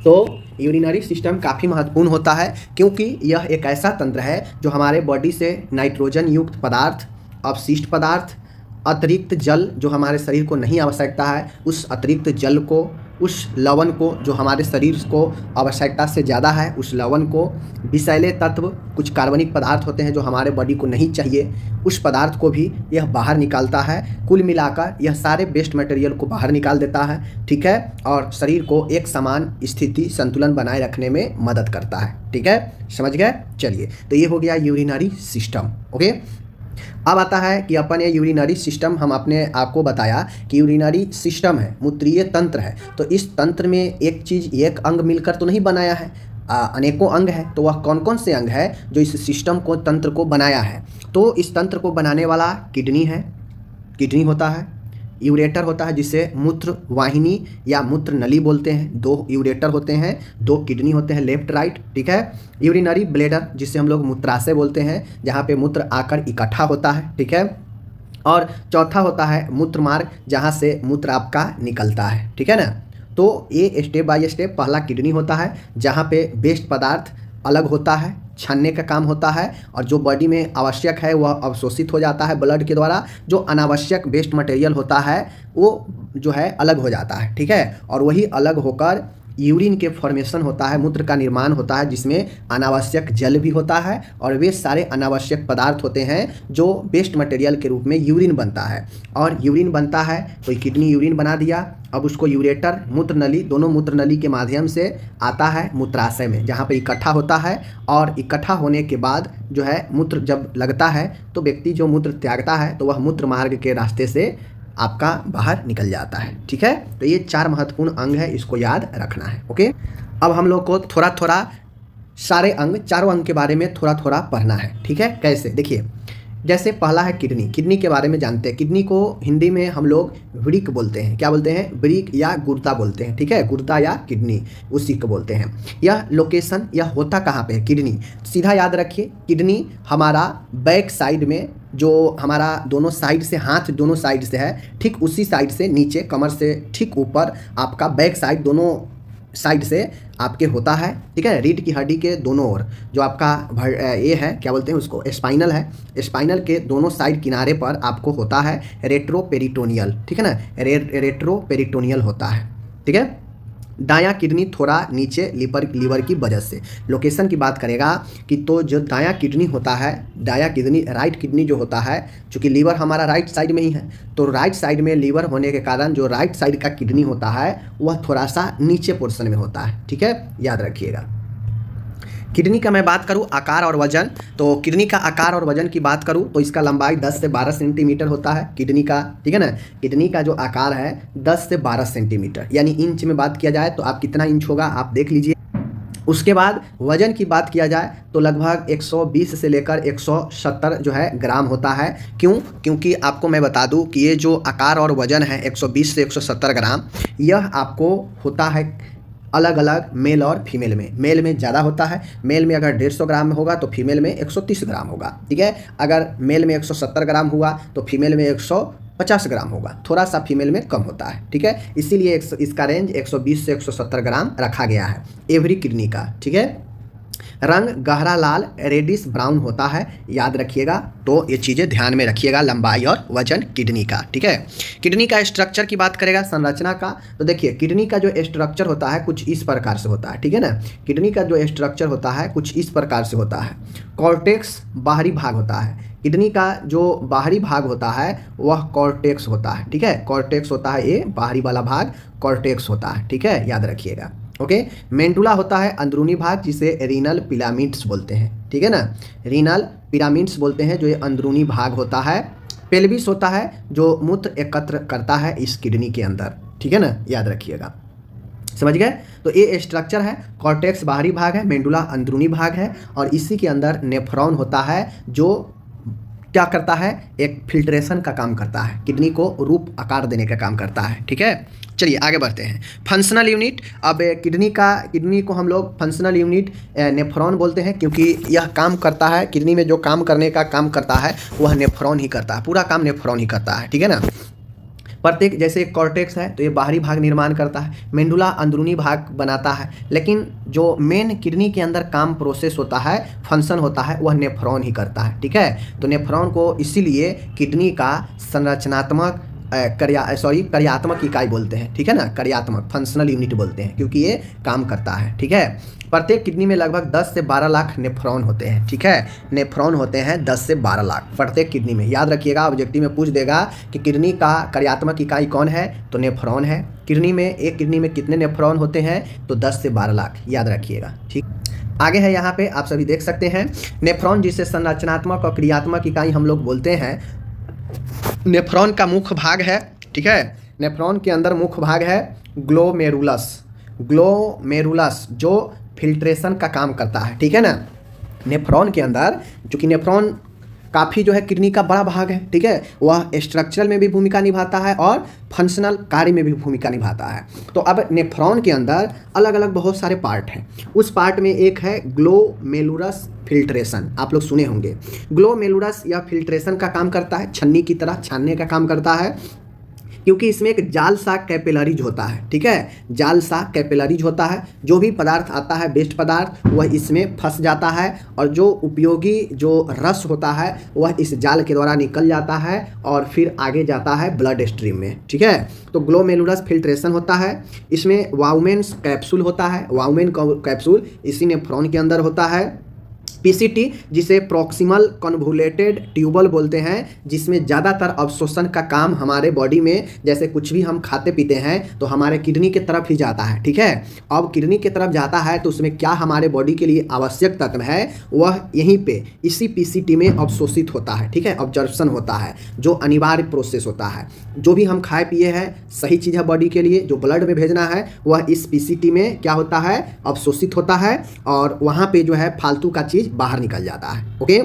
तो यूरिनरी सिस्टम काफ़ी महत्वपूर्ण होता है, क्योंकि यह एक ऐसा तंत्र है जो हमारे बॉडी से नाइट्रोजन युक्त पदार्थ, अपशिष्ट पदार्थ, अतिरिक्त जल जो हमारे शरीर को नहीं आवश्यकता है, उस अतिरिक्त जल को, उस लवण को जो हमारे शरीर को आवश्यकता से ज़्यादा है, उस लवण को, विषैले तत्व, कुछ कार्बनिक पदार्थ होते हैं जो हमारे बॉडी को नहीं चाहिए, उस पदार्थ को भी यह बाहर निकालता है। कुल मिलाकर यह सारे वेस्ट मटेरियल को बाहर निकाल देता है, ठीक है, और शरीर को एक समान स्थिति, संतुलन बनाए रखने में मदद करता है, ठीक है, समझ गए। चलिए, तो ये हो गया यूरिनरी सिस्टम, ओके। अब आता है कि अपन ये यूरिनरी सिस्टम, हम अपने आपको बताया कि यूरिनरी सिस्टम है, मूत्रीय तंत्र है, तो इस तंत्र में एक चीज़, एक अंग मिलकर तो नहीं बनाया है, अनेकों अंग है। तो वह कौन कौन से अंग है जो इस सिस्टम को, तंत्र को बनाया है? तो इस तंत्र को बनाने वाला किडनी है, किडनी होता है, यूरेटर होता है जिसे मूत्र वाहिनी या मूत्र नली बोलते हैं, 2 यूरेटर होते हैं, 2 किडनी होते हैं, लेफ्ट राइट, ठीक है। यूरिनरी ब्लैडर जिसे हम लोग मूत्राशय बोलते हैं, जहाँ पे मूत्र आकर इकट्ठा होता है, ठीक है। और चौथा होता है मूत्र मार्ग, जहाँ से मूत्र आपका निकलता है, ठीक है ना। तो ये स्टेप बाय स्टेप, पहला किडनी होता है जहाँ पे वेस्ट पदार्थ अलग होता है, छानने का काम होता है, और जो बॉडी में आवश्यक है वह अवशोषित हो जाता है ब्लड के द्वारा, जो अनावश्यक वेस्ट मटेरियल होता है वो जो है अलग हो जाता है, ठीक है। और वही अलग होकर यूरिन के फॉर्मेशन होता है, मूत्र का निर्माण होता है, जिसमें अनावश्यक जल भी होता है, और वे सारे अनावश्यक पदार्थ होते हैं जो वेस्ट मटेरियल के रूप में यूरिन बनता है। और यूरिन बनता है तो किडनी यूरिन बना दिया, अब उसको यूरेटर, मूत्र नली, दोनों मूत्र नली के माध्यम से आता है मूत्राशय में, जहाँ पे इकट्ठा होता है, और इकट्ठा होने के बाद जो है मूत्र जब लगता है तो व्यक्ति जो मूत्र त्यागता है तो वह मूत्र मार्ग के रास्ते से आपका बाहर निकल जाता है, ठीक है। तो ये 4 महत्वपूर्ण अंग है, इसको याद रखना है, ओके। अब हम लोग को थोड़ा थोड़ा सारे अंग, चारों अंग के बारे में थोड़ा थोड़ा पढ़ना है, ठीक है। कैसे? देखिए, जैसे पहला है किडनी, किडनी के बारे में जानते हैं। किडनी को हिंदी में हम लोग वृक्क बोलते हैं, क्या बोलते हैं? वृक्क या गुर्दा बोलते हैं, ठीक है, गुर्दा या किडनी, उसी को बोलते हैं। यह लोकेशन, यह होता कहाँ पे है? किडनी, सीधा याद रखिए, किडनी हमारा बैक साइड में, जो हमारा दोनों साइड से, हाथ दोनों साइड से है, ठीक उसी साइड से नीचे, कमर से ठीक ऊपर आपका बैक साइड, दोनों साइड से आपके होता है, ठीक है। रीढ़ की हड्डी के दोनों ओर जो आपका ये है, क्या बोलते हैं उसको? स्पाइनल है, स्पाइनल के दोनों साइड किनारे पर आपको होता है रेट्रोपेरिटोनियल, ठीक है ना, रेट्रोपेरिटोनियल होता है, ठीक है। दायां किडनी थोड़ा नीचे लीवर की वजह से, लोकेशन की बात करेगा कि तो जो दायां किडनी होता है, दायां किडनी, राइट किडनी जो होता है, चूँकि लीवर हमारा राइट साइड में ही है, तो राइट साइड में लीवर होने के कारण जो राइट साइड का किडनी होता है वह थोड़ा सा नीचे पोर्शन में होता है, ठीक है, याद रखिएगा। किडनी का मैं बात करूं आकार और वजन, तो किडनी का आकार और वजन की बात करूं तो इसका लंबाई 10 से 12 सेंटीमीटर होता है किडनी का, ठीक है ना। किडनी का जो आकार है 10 से 12 सेंटीमीटर, यानी इंच में बात किया जाए तो आप कितना इंच होगा आप देख लीजिए। उसके बाद वजन की बात किया जाए तो लगभग 120 से लेकर 170 जो है ग्राम होता है। क्यों? क्योंकि आपको मैं बता दूं कि ये जो आकार और वजन है 120 से 170 ग्राम, यह आपको होता है अलग अलग मेल और फीमेल में। मेल में ज़्यादा होता है, मेल में अगर 150 ग्राम में होगा तो फीमेल में 130 ग्राम होगा, ठीक है। अगर मेल में 170 ग्राम हुआ तो फीमेल में 150 ग्राम होगा, थोड़ा सा फीमेल में कम होता है, ठीक है। इसीलिए इसका रेंज 120 से 170 ग्राम रखा गया है एवरी किडनी का, ठीक है। रंग गहरा लाल रेडिश ब्राउन होता है, याद रखिएगा। तो ये चीज़ें ध्यान में रखिएगा, लंबाई और वजन किडनी का, ठीक है। किडनी का स्ट्रक्चर की बात करेगा, संरचना का, तो देखिए किडनी का जो स्ट्रक्चर होता है कुछ इस प्रकार से होता है, ठीक है ना। किडनी का जो स्ट्रक्चर होता है कुछ इस प्रकार से होता है। कॉर्टेक्स बाहरी भाग होता है, किडनी का जो बाहरी भाग होता है वह कॉर्टेक्स होता है, ठीक है। कॉर्टेक्स होता है, ये बाहरी वाला भाग कॉर्टेक्स होता है, ठीक है, याद रखिएगा। ओके, मेंडुला होता है अंदरूनी भाग जिसे रीनल पिरामिड्स बोलते हैं, ठीक है ना। रीनल पिरामिड्स बोलते हैं जो ये अंदरूनी भाग होता है। पेल्विस होता है जो मूत्र एकत्र करता है इस किडनी के अंदर, ठीक है ना, याद रखिएगा। समझ गए। तो ये स्ट्रक्चर है, कॉर्टेक्स बाहरी भाग है, मेंडुला अंदरूनी भाग है, और इसी के अंदर नेफ्रॉन होता है जो क्या करता है, एक फिल्ट्रेशन का काम करता है, किडनी को रूप आकार देने का काम करता है, ठीक है। चलिए आगे बढ़ते हैं। फंक्शनल यूनिट, अब किडनी को हम लोग फंक्शनल यूनिट नेफ्रॉन बोलते हैं, क्योंकि यह काम करता है, किडनी में जो काम करने का काम करता है वह नेफ्रॉन ही करता है, पूरा काम नेफ्रॉन ही करता है, ठीक है ना। प्रत्येक, जैसे कॉर्टेक्स है तो ये बाहरी भाग निर्माण करता है, मेंडुला अंदरूनी भाग बनाता है, लेकिन जो मेन किडनी के अंदर काम प्रोसेस होता है, फंक्शन होता है, वह नेफ्रॉन ही करता है, ठीक है। तो नेफ्रॉन को इसीलिए किडनी का संरचनात्मक कार्यात्मक इकाई बोलते हैं, ठीक है ना, कार्यात्मक फंक्शनल यूनिट बोलते हैं, क्योंकि ये काम करता है, ठीक है। प्रत्येक किडनी में लगभग 10 से 12 लाख नेफ्रॉन होते हैं, ठीक है। नेफ्रॉन होते हैं 10 से 12 लाख प्रत्येक किडनी में, याद रखिएगा। ऑब्जेक्टिव में पूछ देगा कि किडनी का कार्यात्मक इकाई कौन है, तो नेफ्रॉन है। किडनी में, एक किडनी में कितने नेफ्रॉन होते हैं, तो 10 से 12 लाख, याद रखिएगा, ठीक। आगे है, यहाँ पे आप सभी देख सकते हैं नेफ्रॉन जिसे संरचनात्मक और क्रियात्मक इकाई हम लोग बोलते हैं। नेफ्रॉन का मुख्य भाग है, ठीक है। नेफ्रॉन के अंदर मुख्य भाग है ग्लोमेरुलस जो फिल्ट्रेशन का काम करता है, ठीक है ना। नेफ्रॉन के अंदर, चूँकि नेफ्रॉन काफ़ी जो है किडनी का बड़ा भाग है, ठीक है, वह स्ट्रक्चरल में भी भूमिका निभाता है और फंक्शनल कार्य में भी भूमिका निभाता है। तो अब नेफ्रॉन के अंदर अलग अलग बहुत सारे पार्ट हैं। उस पार्ट में एक है ग्लोमेरुलस फिल्ट्रेशन, आप लोग सुने होंगे। ग्लोमेरुलस यह फिल्ट्रेशन का काम करता है, छन्नी की तरह छानने का काम करता है, क्योंकि इसमें एक जाल सा कैपिलरीज होता है, ठीक है। जाल सा कैपिलरीज होता है, जो भी पदार्थ आता है, वेस्ट पदार्थ, वह इसमें फंस जाता है, और जो उपयोगी जो रस होता है वह इस जाल के द्वारा निकल जाता है और फिर आगे जाता है ब्लड स्ट्रीम में, ठीक है। तो ग्लोमेरुलस फिल्ट्रेशन होता है। इसमें वाउमेन्स कैप्सूल होता है, वाउमेन कैप्सूल इसी नेफ्रॉन के अंदर होता है। पीसीटी जिसे प्रॉक्सिमल कन्वोल्यूटेड ट्यूबल बोलते हैं, जिसमें ज़्यादातर अवशोषण का काम हमारे बॉडी में, जैसे कुछ भी हम खाते पीते हैं तो हमारे किडनी की तरफ ही जाता है, ठीक है। अब किडनी की तरफ जाता है तो उसमें क्या हमारे बॉडी के लिए आवश्यक तत्व है, वह यहीं पे इसी पीसीटी में अवशोषित होता है, ठीक है, ऑब्जर्प्शन होता है, जो अनिवार्य प्रोसेस होता है। जो भी हम खाए पिए हैं सही चीज़ है बॉडी के लिए, जो ब्लड में भेजना है वह इस पीसीटी में क्या होता है, अवशोषित होता है, और वहाँ पे जो है फालतू का चीज़ बाहर निकल जाता है, ओके।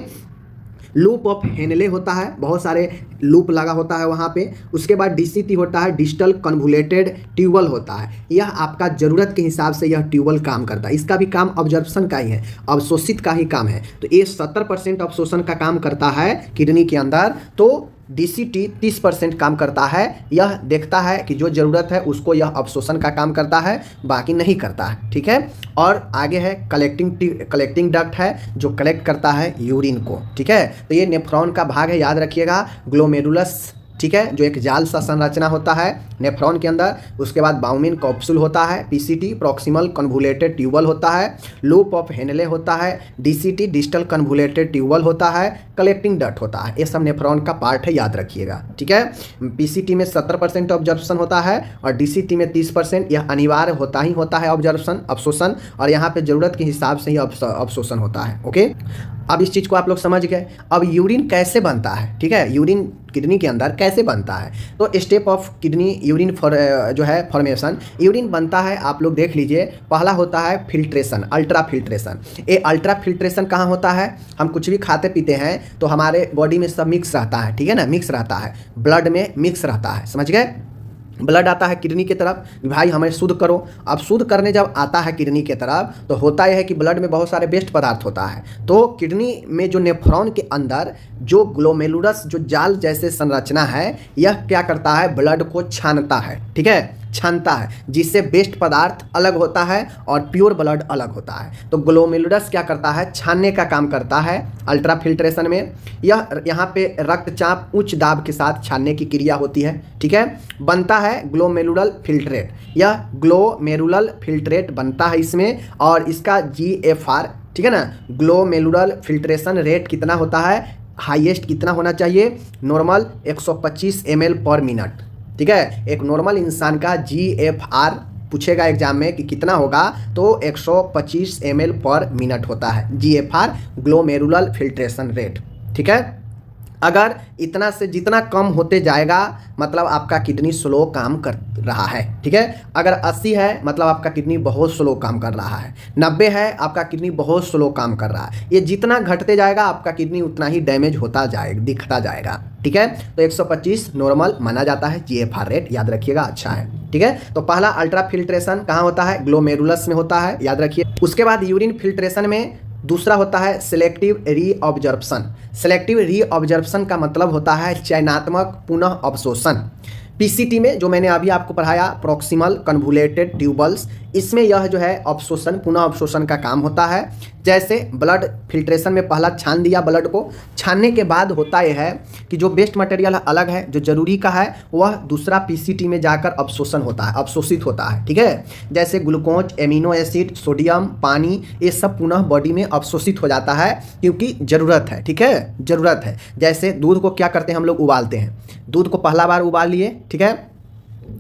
लूप ऑफ हेनले होता है, बहुत सारे लूप लगा होता है वहाँ पे। उसके बाद डीसीटी होता है, डिजिटल कन्वोल्यूटेड ट्यूबल होता है। यह आपका ज़रूरत के हिसाब से यह ट्यूबल काम करता है, इसका भी काम ऑब्जर्प्शन का ही है, अवशोषित का ही काम है। तो ये 70% अवशोषण का काम करता है किडनी के अंदर, तो डीसीटी 30% काम करता है। यह देखता है कि जो ज़रूरत है उसको यह अवशोषण का काम करता है, बाकी नहीं करता है, ठीक है। और आगे है कलेक्टिंग डक्ट है, जो कलेक्ट करता है यूरिन को, ठीक है। तो ये नेफ्रॉन का भाग है, याद रखिएगा, ग्लोमेरुलस, ठीक है, जो एक जाल सा संरचना होता है नेफ्रॉन के अंदर। उसके बाद बाउमिन कैप्सूल होता है, पीसीटी प्रॉक्सिमल कन्वोल्यूटेड ट्यूबल होता है, लूप ऑफ हेनले होता है, डीसीटी डिजिटल कन्वोल्यूटेड ट्यूबल होता है, कलेक्टिंग डक्ट होता है। ये सब नेफ्रॉन का पार्ट है, याद रखिएगा, ठीक है। पीसीटी में 70% ऑब्जर्प्शन होता है और डीसीटी में 30%। यह अनिवार्य होता ही होता है अवशोषण, और यहाँ पे ज़रूरत के हिसाब से ही अवशोषण होता है, ओके। अब इस चीज़ को आप लोग समझ गए। अब यूरिन कैसे बनता है, ठीक है, यूरिन किडनी के अंदर कैसे बनता है। तो स्टेप ऑफ किडनी यूरिन जो है फॉर्मेशन, यूरिन बनता है, आप लोग देख लीजिए। पहला होता है फिल्ट्रेशन, अल्ट्रा फिल्ट्रेशन। ये अल्ट्रा फिल्ट्रेशन कहाँ होता है, हम कुछ भी खाते पीते हैं तो हमारे बॉडी में सब मिक्स रहता है, ठीक है ना, मिक्स रहता है, ब्लड में मिक्स रहता है, समझ गए। ब्लड आता है किडनी की तरफ, भाई हमें शुद्ध करो। अब शुद्ध करने जब आता है किडनी की तरफ तो होता यह है कि ब्लड में बहुत सारे वेस्ट पदार्थ होता है, तो किडनी में जो नेफ्रॉन के अंदर जो ग्लोमेरुलस जो जाल जैसे संरचना है, यह क्या करता है, ब्लड को छानता है, ठीक है, छानता है, जिससे वेस्ट पदार्थ अलग होता है और प्योर ब्लड अलग होता है। तो ग्लोमेरुलस क्या करता है, छानने का काम करता है अल्ट्रा फिल्ट्रेशन में। यह यहाँ पे रक्तचाप उच्च दाब के साथ छानने की क्रिया होती है, ठीक है, बनता है ग्लोमेरुलर फिल्ट्रेट। यह ग्लोमेरुलर फिल्ट्रेट बनता है इसमें, और इसका GFR, ठीक है ना, ग्लोमेरुलर फिल्ट्रेशन रेट कितना होता है, हाईएस्ट कितना होना चाहिए, नॉर्मल 125 ml पर मिनट, ठीक है। एक नॉर्मल इंसान का GFR पूछेगा एग्जाम में कि कितना होगा, तो 125 ml पर मिनट होता है GFR, ग्लोमेरुलर फिल्ट्रेशन रेट, ठीक है। अगर इतना से जितना कम होते जाएगा मतलब आपका किडनी स्लो काम कर रहा है, ठीक है। अगर 80 है मतलब आपका किडनी बहुत स्लो काम कर रहा है, 90 है आपका किडनी बहुत स्लो काम कर रहा है। ये जितना घटते जाएगा आपका किडनी उतना ही डैमेज होता जाएगा, दिखता जाएगा, ठीक है। तो 125 नॉर्मल माना जाता है GFR रेट, याद रखिएगा, अच्छा है, ठीक है। तो पहला अल्ट्रा फिल्ट्रेशन कहाँ होता है, ग्लोमेरुलस में होता है, याद रखिए। उसके बाद यूरिन फिल्ट्रेशन में दूसरा होता है सिलेक्टिव रीऑब्जर्प्शन। सिलेक्टिव रीऑब्जर्प्शन का मतलब होता है चयनात्मक पुनः अवशोषण। PCT में जो मैंने अभी आपको पढ़ाया प्रॉक्सिमल कन्वोल्यूटेड ट्यूबल्स, इसमें यह जो है अवशोषण, पुनः अवशोषण का काम होता है। जैसे ब्लड फिल्ट्रेशन में पहला छान दिया ब्लड को, छानने के बाद होता यह है कि जो वेस्ट मटेरियल अलग है, जो जरूरी का है, वह दूसरा PCT में जाकर अवशोषण होता है, अवशोषित होता है, ठीक है। जैसे ग्लूकोज, एमिनो एसिड, सोडियम, पानी, ये सब पुनः बॉडी में अवशोषित हो जाता है क्योंकि ज़रूरत है, ठीक है, ज़रूरत है। जैसे दूध को क्या करते हैं हम लोग, उबालते हैं, दूध को पहला बार उबाल लिए, ठीक है,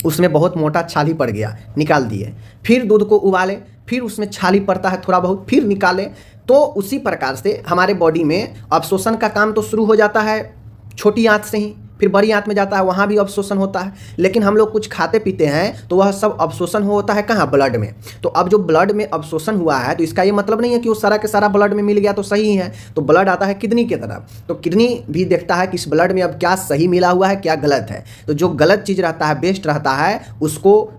उसमें बहुत मोटा छाली पड़ गया, निकाल दिए, फिर दूध को उबाले, फिर उसमें छाली पड़ता है थोड़ा बहुत, फिर निकाले। तो उसी प्रकार से हमारे बॉडी में अवशोषण का काम तो शुरू हो जाता है छोटी आंत से ही, फिर बड़ी आंत में जाता है, वहाँ भी अवशोषण होता है। लेकिन हम लोग कुछ खाते पीते हैं तो वह सब अवशोषण होता है कहाँ, ब्लड में। तो अब जो ब्लड में अवशोषण हुआ है तो इसका ये मतलब नहीं है कि वो सारा के सारा ब्लड में मिल गया तो सही है। तो ब्लड आता है किडनी की तरफ, तो किडनी भी देखता है कि इस ब्लड में अब क्या सही मिला हुआ है, क्या गलत है। तो जो गलत चीज़ रहता है, वेस्ट रहता है, उसको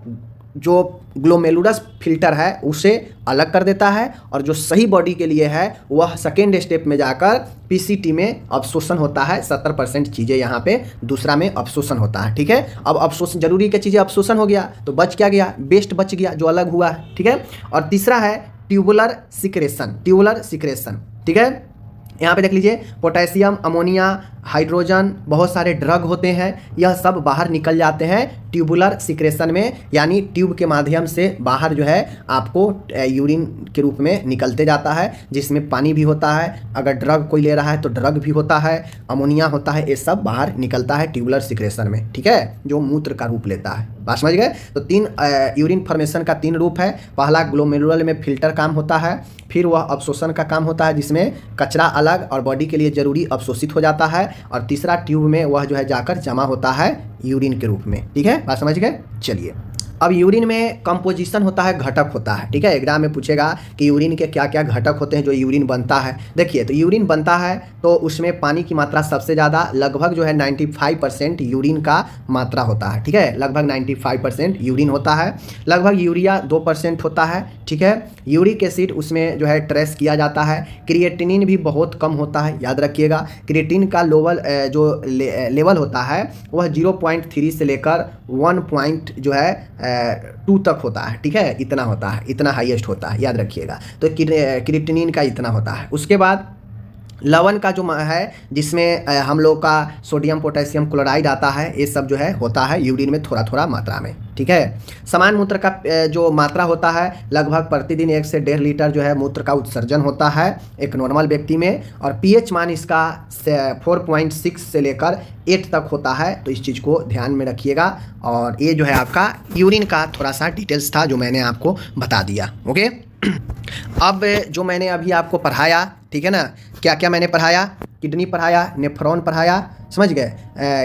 जो ग्लोमेरुलस फिल्टर है उसे अलग कर देता है, और जो सही बॉडी के लिए है वह सेकेंड स्टेप में जाकर PCT में अवशोषण होता है। 70% चीज़ें यहाँ पे दूसरा में अवशोषण होता है, ठीक है। अब अवशोषण जरूरी की चीज़ें अवशोषण हो गया तो बच क्या गया, वेस्ट बच गया जो अलग हुआ है, ठीक है। और तीसरा है ट्यूबुलर सिक्रेशन, ट्यूबुलर सिक्रेशन, ठीक है। यहाँ पे देख लीजिए, पोटेशियम, अमोनिया, हाइड्रोजन, बहुत सारे ड्रग होते हैं, यह सब बाहर निकल जाते हैं ट्यूबुलर सिक्रेशन में, यानी ट्यूब के माध्यम से बाहर जो है आपको यूरिन के रूप में निकलते जाता है, जिसमें पानी भी होता है, अगर ड्रग कोई ले रहा है तो ड्रग भी होता है, अमोनिया होता है, ये सब बाहर निकलता है ट्यूबुलर सिक्रेशन में, ठीक है, जो मूत्र का रूप लेता है। बात समझ गए। तो तीन यूरिन फॉर्मेशन का 3 रूप है। पहला ग्लोमेरुलर में फिल्टर काम होता है, फिर वह अवशोषण का काम होता है जिसमें कचरा अलग और बॉडी के लिए ज़रूरी अवशोषित हो जाता है, और तीसरा ट्यूब में वह जो है जाकर जमा होता है यूरिन के रूप में, ठीक है, बात समझ गए। चलिए, अब यूरिन में कंपोजिशन होता है, घटक होता है, ठीक है। एग्जाम में पूछेगा कि यूरिन के क्या क्या घटक होते हैं जो यूरिन बनता है। देखिए, तो यूरिन बनता है तो उसमें पानी की मात्रा सबसे ज़्यादा, लगभग जो है 95% यूरिन का मात्रा होता है, ठीक है, लगभग 95% यूरिन होता है। लगभग यूरिया 2% होता है, ठीक है। यूरिक एसिड उसमें जो है ट्रेस किया जाता है। क्रिएटिनिन भी बहुत कम होता है, याद रखिएगा। क्रिएटिन का लेवल होता है वह 0.3 से लेकर 1 जो है 2 तक होता है, ठीक है, इतना होता है, इतना हाईएस्ट होता है, याद रखिएगा। तो क्रिएटिनिन का इतना होता है। उसके बाद लवण का जो है जिसमें हम लोग का सोडियम पोटेशियम क्लोराइड आता है, ये सब जो है होता है यूरिन में थोड़ा थोड़ा मात्रा में, ठीक है। समान मूत्र का जो मात्रा होता है, लगभग प्रतिदिन 1 से 1.5 लीटर जो है मूत्र का उत्सर्जन होता है एक नॉर्मल व्यक्ति में, और pH मान इसका 4.6 से लेकर 8 तक होता है। तो इस चीज़ को ध्यान में रखिएगा। और ये जो है आपका यूरिन का थोड़ा सा डिटेल्स था जो मैंने आपको बता दिया, ओके। अब जो मैंने अभी आपको पढ़ाया, ठीक है ना, क्या क्या मैंने पढ़ाया कि किडनी पढ़ाया, नेफ्रॉन पढ़ाया, समझ गए,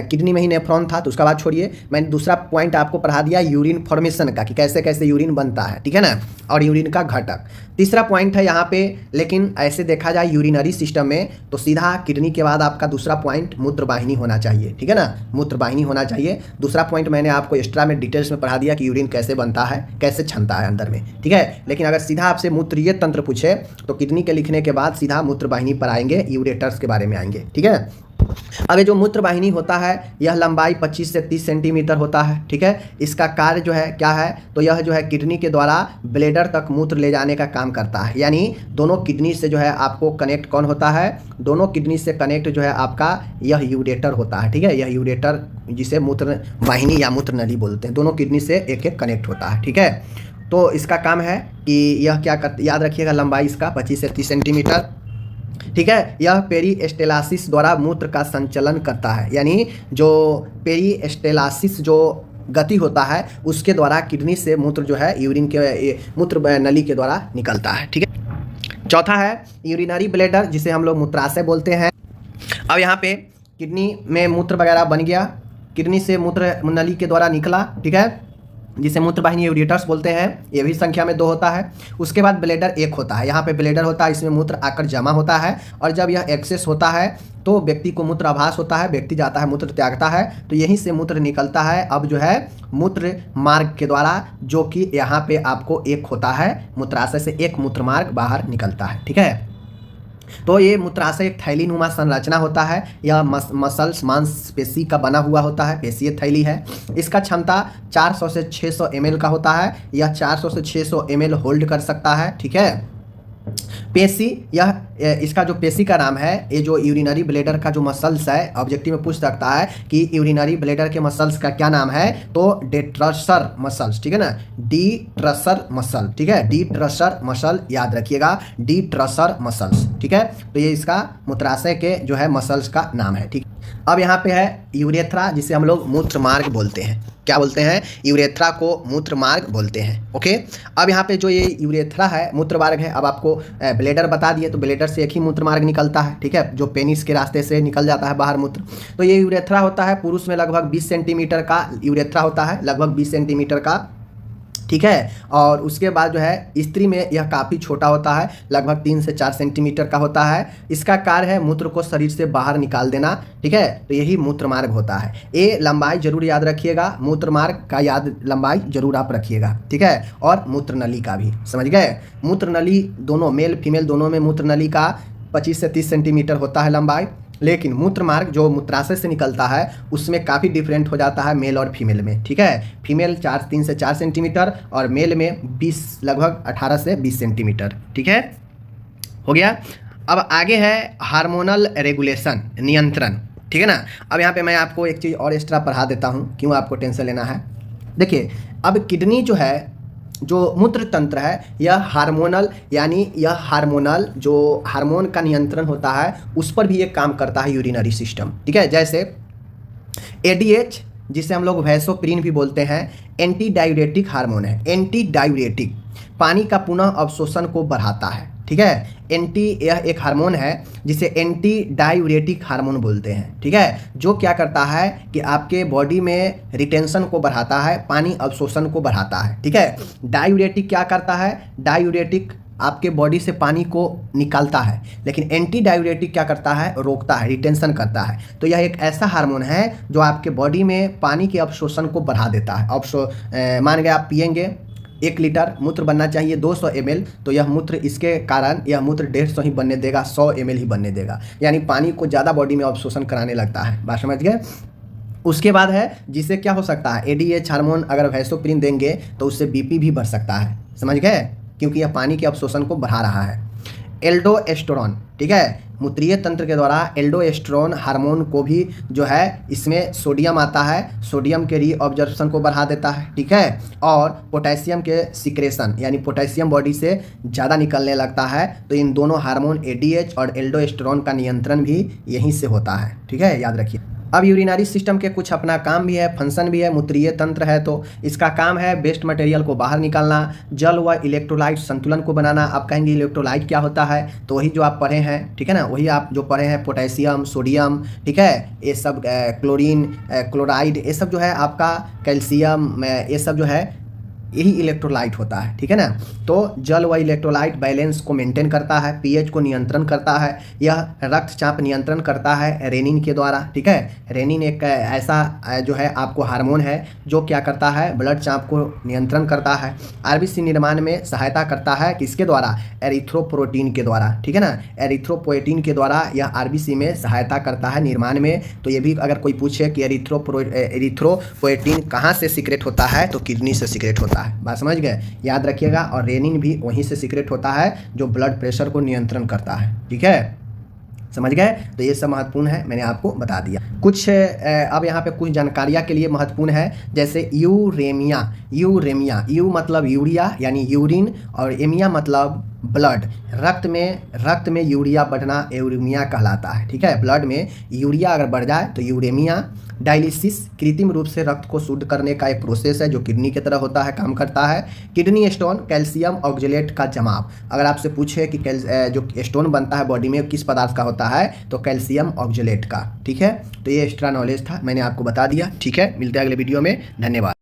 किडनी में ही नेफ्रॉन था, तो उसका बात छोड़िए। मैंने दूसरा पॉइंट आपको पढ़ा दिया यूरिन फॉर्मेशन का, कि कैसे कैसे यूरिन बनता है, ठीक है ना, और यूरिन का घटक। तीसरा पॉइंट है यहाँ पे, लेकिन ऐसे देखा जाए यूरिनरी सिस्टम में तो सीधा किडनी के बाद आपका दूसरा पॉइंट मूत्रवाहिनी होना चाहिए, ठीक है ना, मूत्रवाहिनी होना चाहिए। दूसरा पॉइंट मैंने आपको एक्स्ट्रा में डिटेल्स में पढ़ा दिया कि यूरिन कैसे बनता है, कैसे छनता है अंदर में, ठीक है। लेकिन अगर सीधा आपसे मूत्रीय तंत्र पूछे तो किडनी के लिखने के बाद सीधा मूत्रवाहिनी पर आएंगे, यूरेटर्स के बारे में आएंगे, ठीक है। अब ये जो मूत्रवाहिनी होता है यह लंबाई 25 से 30 सेंटीमीटर होता है, ठीक है। इसका कार्य जो है क्या है, तो यह जो है किडनी के द्वारा ब्लैडर तक मूत्र ले जाने का काम करता है। यानी दोनों किडनी से जो है आपको कनेक्ट कौन होता है, दोनों किडनी से कनेक्ट जो है आपका यह यूरेटर होता है, ठीक है। यह यूरेटर जिसे मूत्र वाहिनी या मूत्र नली बोलते हैं, दोनों किडनी से एक एक कनेक्ट होता है, ठीक है। तो इसका काम है कि यह क्या करता, याद रखिएगा लंबाई इसका 25 से 30 सेंटीमीटर, ठीक है। यह पेरिस्टेलासिस द्वारा मूत्र का संचलन करता है, यानी जो पेरिस्टेलासिस जो गति होता है उसके द्वारा किडनी से मूत्र जो है यूरिन के मूत्र नली के द्वारा निकलता है, ठीक है। चौथा है यूरिनरी ब्लैडर, जिसे हम लोग मूत्राशय बोलते हैं। अब यहाँ पे किडनी में मूत्र वगैरह बन गया, किडनी से मूत्र नली के द्वारा निकला, ठीक है, जिसे मूत्रवाहिनी यूरेटर्स बोलते हैं, ये भी संख्या में 2 होता है। उसके बाद ब्लैडर 1 होता है, यहाँ पे ब्लैडर होता है, इसमें मूत्र आकर जमा होता है, और जब यह एक्सेस होता है तो व्यक्ति को मूत्र आभास होता है, व्यक्ति जाता है मूत्र त्यागता है, तो यहीं से मूत्र निकलता है। अब जो है मूत्र मार्ग के द्वारा, जो कि यहाँ पे आपको एक होता है, मूत्राशय से एक मूत्र मार्ग बाहर निकलता है, ठीक है। तो ये मूत्राशय एक थैलीनुमा संरचना होता है, यह मसल्स मांसपेशी का बना हुआ होता है, पेशीय थैली है। इसका क्षमता 400 से 600 ml का होता है, यह 400 से 600 ml होल्ड कर सकता है, ठीक है। पेशी, यह इसका जो पेशी का नाम है, ये जो यूरिनरी ब्लैडर का जो मसल्स है, ऑब्जेक्टिव में पूछ सकता है कि यूरिनरी ब्लैडर के मसल्स का क्या नाम है, तो डेट्रसर मसल्स, ठीक है ना, डिट्रसर मसल, ठीक है, डिट्रसर मसल याद रखिएगा, डिट्रसर मसल्स, ठीक है। तो ये इसका मूत्राशय के जो है मसल्स का नाम है, ठीक। अब यहाँ पे है यूरेथ्रा, जिसे हम लोग मूत्र मार्ग बोलते हैं, क्या बोलते हैं, यूरेथ्रा को मूत्र मार्ग बोलते हैं, ओके। अब यहाँ पे जो ये यूरेथ्रा है मूत्र मार्ग है, अब आपको ब्लैडर बता दिए, तो ब्लैडर से एक ही मूत्र मार्ग निकलता है, ठीक है, जो पेनिस के रास्ते से निकल जाता है बाहर मूत्र। तो ये यूरेथ्रा होता है, पुरुष में लगभग 20 सेंटीमीटर का यूरेथ्रा होता है, लगभग 20 सेंटीमीटर का, ठीक है। और उसके बाद जो है स्त्री में यह काफ़ी छोटा होता है, लगभग 3 से 4 सेंटीमीटर का होता है। इसका कार्य है मूत्र को शरीर से बाहर निकाल देना, ठीक है, तो यही मूत्र मार्ग होता है। ये लंबाई जरूर याद रखिएगा, मूत्र मार्ग का याद लंबाई जरूर आप रखिएगा, ठीक है, और मूत्र नली का भी, समझ गए। मूत्र नली दोनों मेल फीमेल दोनों में मूत्र नली का 25 से 30 सेंटीमीटर होता है लंबाई, लेकिन मूत्र मार्ग जो मूत्राशय से निकलता है उसमें काफ़ी डिफरेंट हो जाता है मेल और फीमेल में, ठीक है। फीमेल 3 से 4 सेंटीमीटर और मेल में 20 लगभग 18 से 20 सेंटीमीटर, ठीक है, हो गया। अब आगे है हार्मोनल रेगुलेशन, नियंत्रण, ठीक है ना। अब यहाँ पे मैं आपको एक चीज़ और एक्स्ट्रा पढ़ा देता हूँ, क्यों आपको टेंशन लेना है। देखिए, अब किडनी जो है, जो मूत्र तंत्र है, यह हार्मोनल, यानी यह हार्मोनल जो हार्मोन का नियंत्रण होता है उस पर भी एक काम करता है यूरिनरी सिस्टम, ठीक है। जैसे एडीएच, जिसे हम लोग वैसोप्रिन भी बोलते हैं, एंटी डायूरेटिक हार्मोन है, एंटी डायूरेटिक, पानी का पुनः अवशोषण को बढ़ाता है, ठीक है। यह एक हार्मोन है जिसे एंटी डायूरेटिक हार्मोन बोलते हैं, ठीक है, जो क्या करता है कि आपके बॉडी में रिटेंशन को बढ़ाता है, पानी अवशोषण को बढ़ाता है, ठीक है। डायूरेटिक क्या करता है, डायूरेटिक आपके बॉडी से पानी को निकालता है, लेकिन एंटी डायूरेटिक क्या करता है, रोकता है, रिटेंशन करता है। तो यह एक ऐसा हार्मोन है जो आपके बॉडी में पानी के अवशोषण को बढ़ा देता है। मान गए आप पिएंगे 1 लीटर मूत्र बनना चाहिए 200 ml, तो यह मूत्र इसके कारण यह मूत्र 150 ही बनने देगा, 100 ml ही बनने देगा, यानी पानी को ज़्यादा बॉडी में अवशोषण कराने लगता है, बात समझ गए। उसके बाद है जिससे क्या हो सकता है, एडीएच हार्मोन अगर वैसोप्रिन देंगे तो उससे बीपी भी बढ़ सकता है, समझ गए, क्योंकि यह पानी के अवशोषण को बढ़ा रहा है। एल्डोस्टेरोन, ठीक है, मूत्रीय तंत्र के द्वारा एल्डोस्टेरोन हार्मोन को भी जो है, इसमें सोडियम आता है, सोडियम के रीअब्जॉर्प्शन को बढ़ा देता है, ठीक है, और पोटेशियम के सिक्रेशन, यानी पोटेशियम बॉडी से ज़्यादा निकलने लगता है। तो इन दोनों हार्मोन एडीएच और एल्डोस्टेरोन का नियंत्रण भी यहीं से होता है, ठीक है, याद रखिए। अब यूरिनरी सिस्टम के कुछ अपना काम भी है, फंक्शन भी है, मूत्रीय तंत्र है, तो इसका काम है वेस्ट मटेरियल को बाहर निकालना, जल व इलेक्ट्रोलाइट संतुलन को बनाना। आप कहेंगे इलेक्ट्रोलाइट क्या होता है, तो वही जो आप पढ़े हैं, ठीक है ना, वही आप जो पढ़े हैं, पोटेशियम, सोडियम, ठीक है, ये सब क्लोरीन, क्लोराइड, ये सब जो है आपका, कैल्शियम, ये सब जो है यही इलेक्ट्रोलाइट होता है, ठीक है ना। तो जल व इलेक्ट्रोलाइट बैलेंस को मेंटेन करता है, पीएच को नियंत्रण करता है, यह रक्तचाप नियंत्रण करता है रेनिन के द्वारा, ठीक है। रेनिन एक ऐसा जो है आपको हार्मोन है जो क्या करता है, ब्लड चाप को नियंत्रण करता है। आरबीसी निर्माण में सहायता करता है किसके द्वारा, एरिथ्रोपोएटिन के द्वारा, ठीक है ना, एरिथ्रोपोएटिन के द्वारा यह आरबीसी में सहायता करता है निर्माण में। तो ये भी अगर कोई पूछे कि एरिथ्रोपोएटिन कहाँ से सीक्रेट होता है, तो किडनी से सीक्रेट होता है। बात समझ गए, याद रखिएगा। और रेनिन भी वहीं से सीक्रेट होता है जो ब्लड प्रेशर को नियंत्रण करता है, ठीक है, समझ गए। तो ये सब महत्वपूर्ण है, मैंने आपको बता दिया। कुछ अब यहाँ पे कुछ जानकारियाँ के लिए महत्वपूर्ण है, जैसे यूरेमिया। यूरेमिया, यू मतलब यूरिया यानी यूरिन, और एमिया मतलब ब्लड। रक्त में यूरिया बढ़ना यूरेमिया कहलाता है, ठीक है। ब्लड में यूरिया अगर बढ़ जाए तो यूरेमिया। डायलिसिस, कृत्रिम रूप से रक्त को शुद्ध करने का एक प्रोसेस है जो किडनी की तरह होता है, काम करता है। किडनी स्टोन, कैल्शियम ऑक्जेलेट का जमाव। अगर आपसे पूछे कि जो स्टोन बनता है बॉडी में किस पदार्थ का होता है, तो कैल्शियम ऑक्जेलेट का, ठीक है। तो ये एक्स्ट्रा नॉलेज था, मैंने आपको बता दिया, ठीक है। मिलते हैं अगले वीडियो में, धन्यवाद।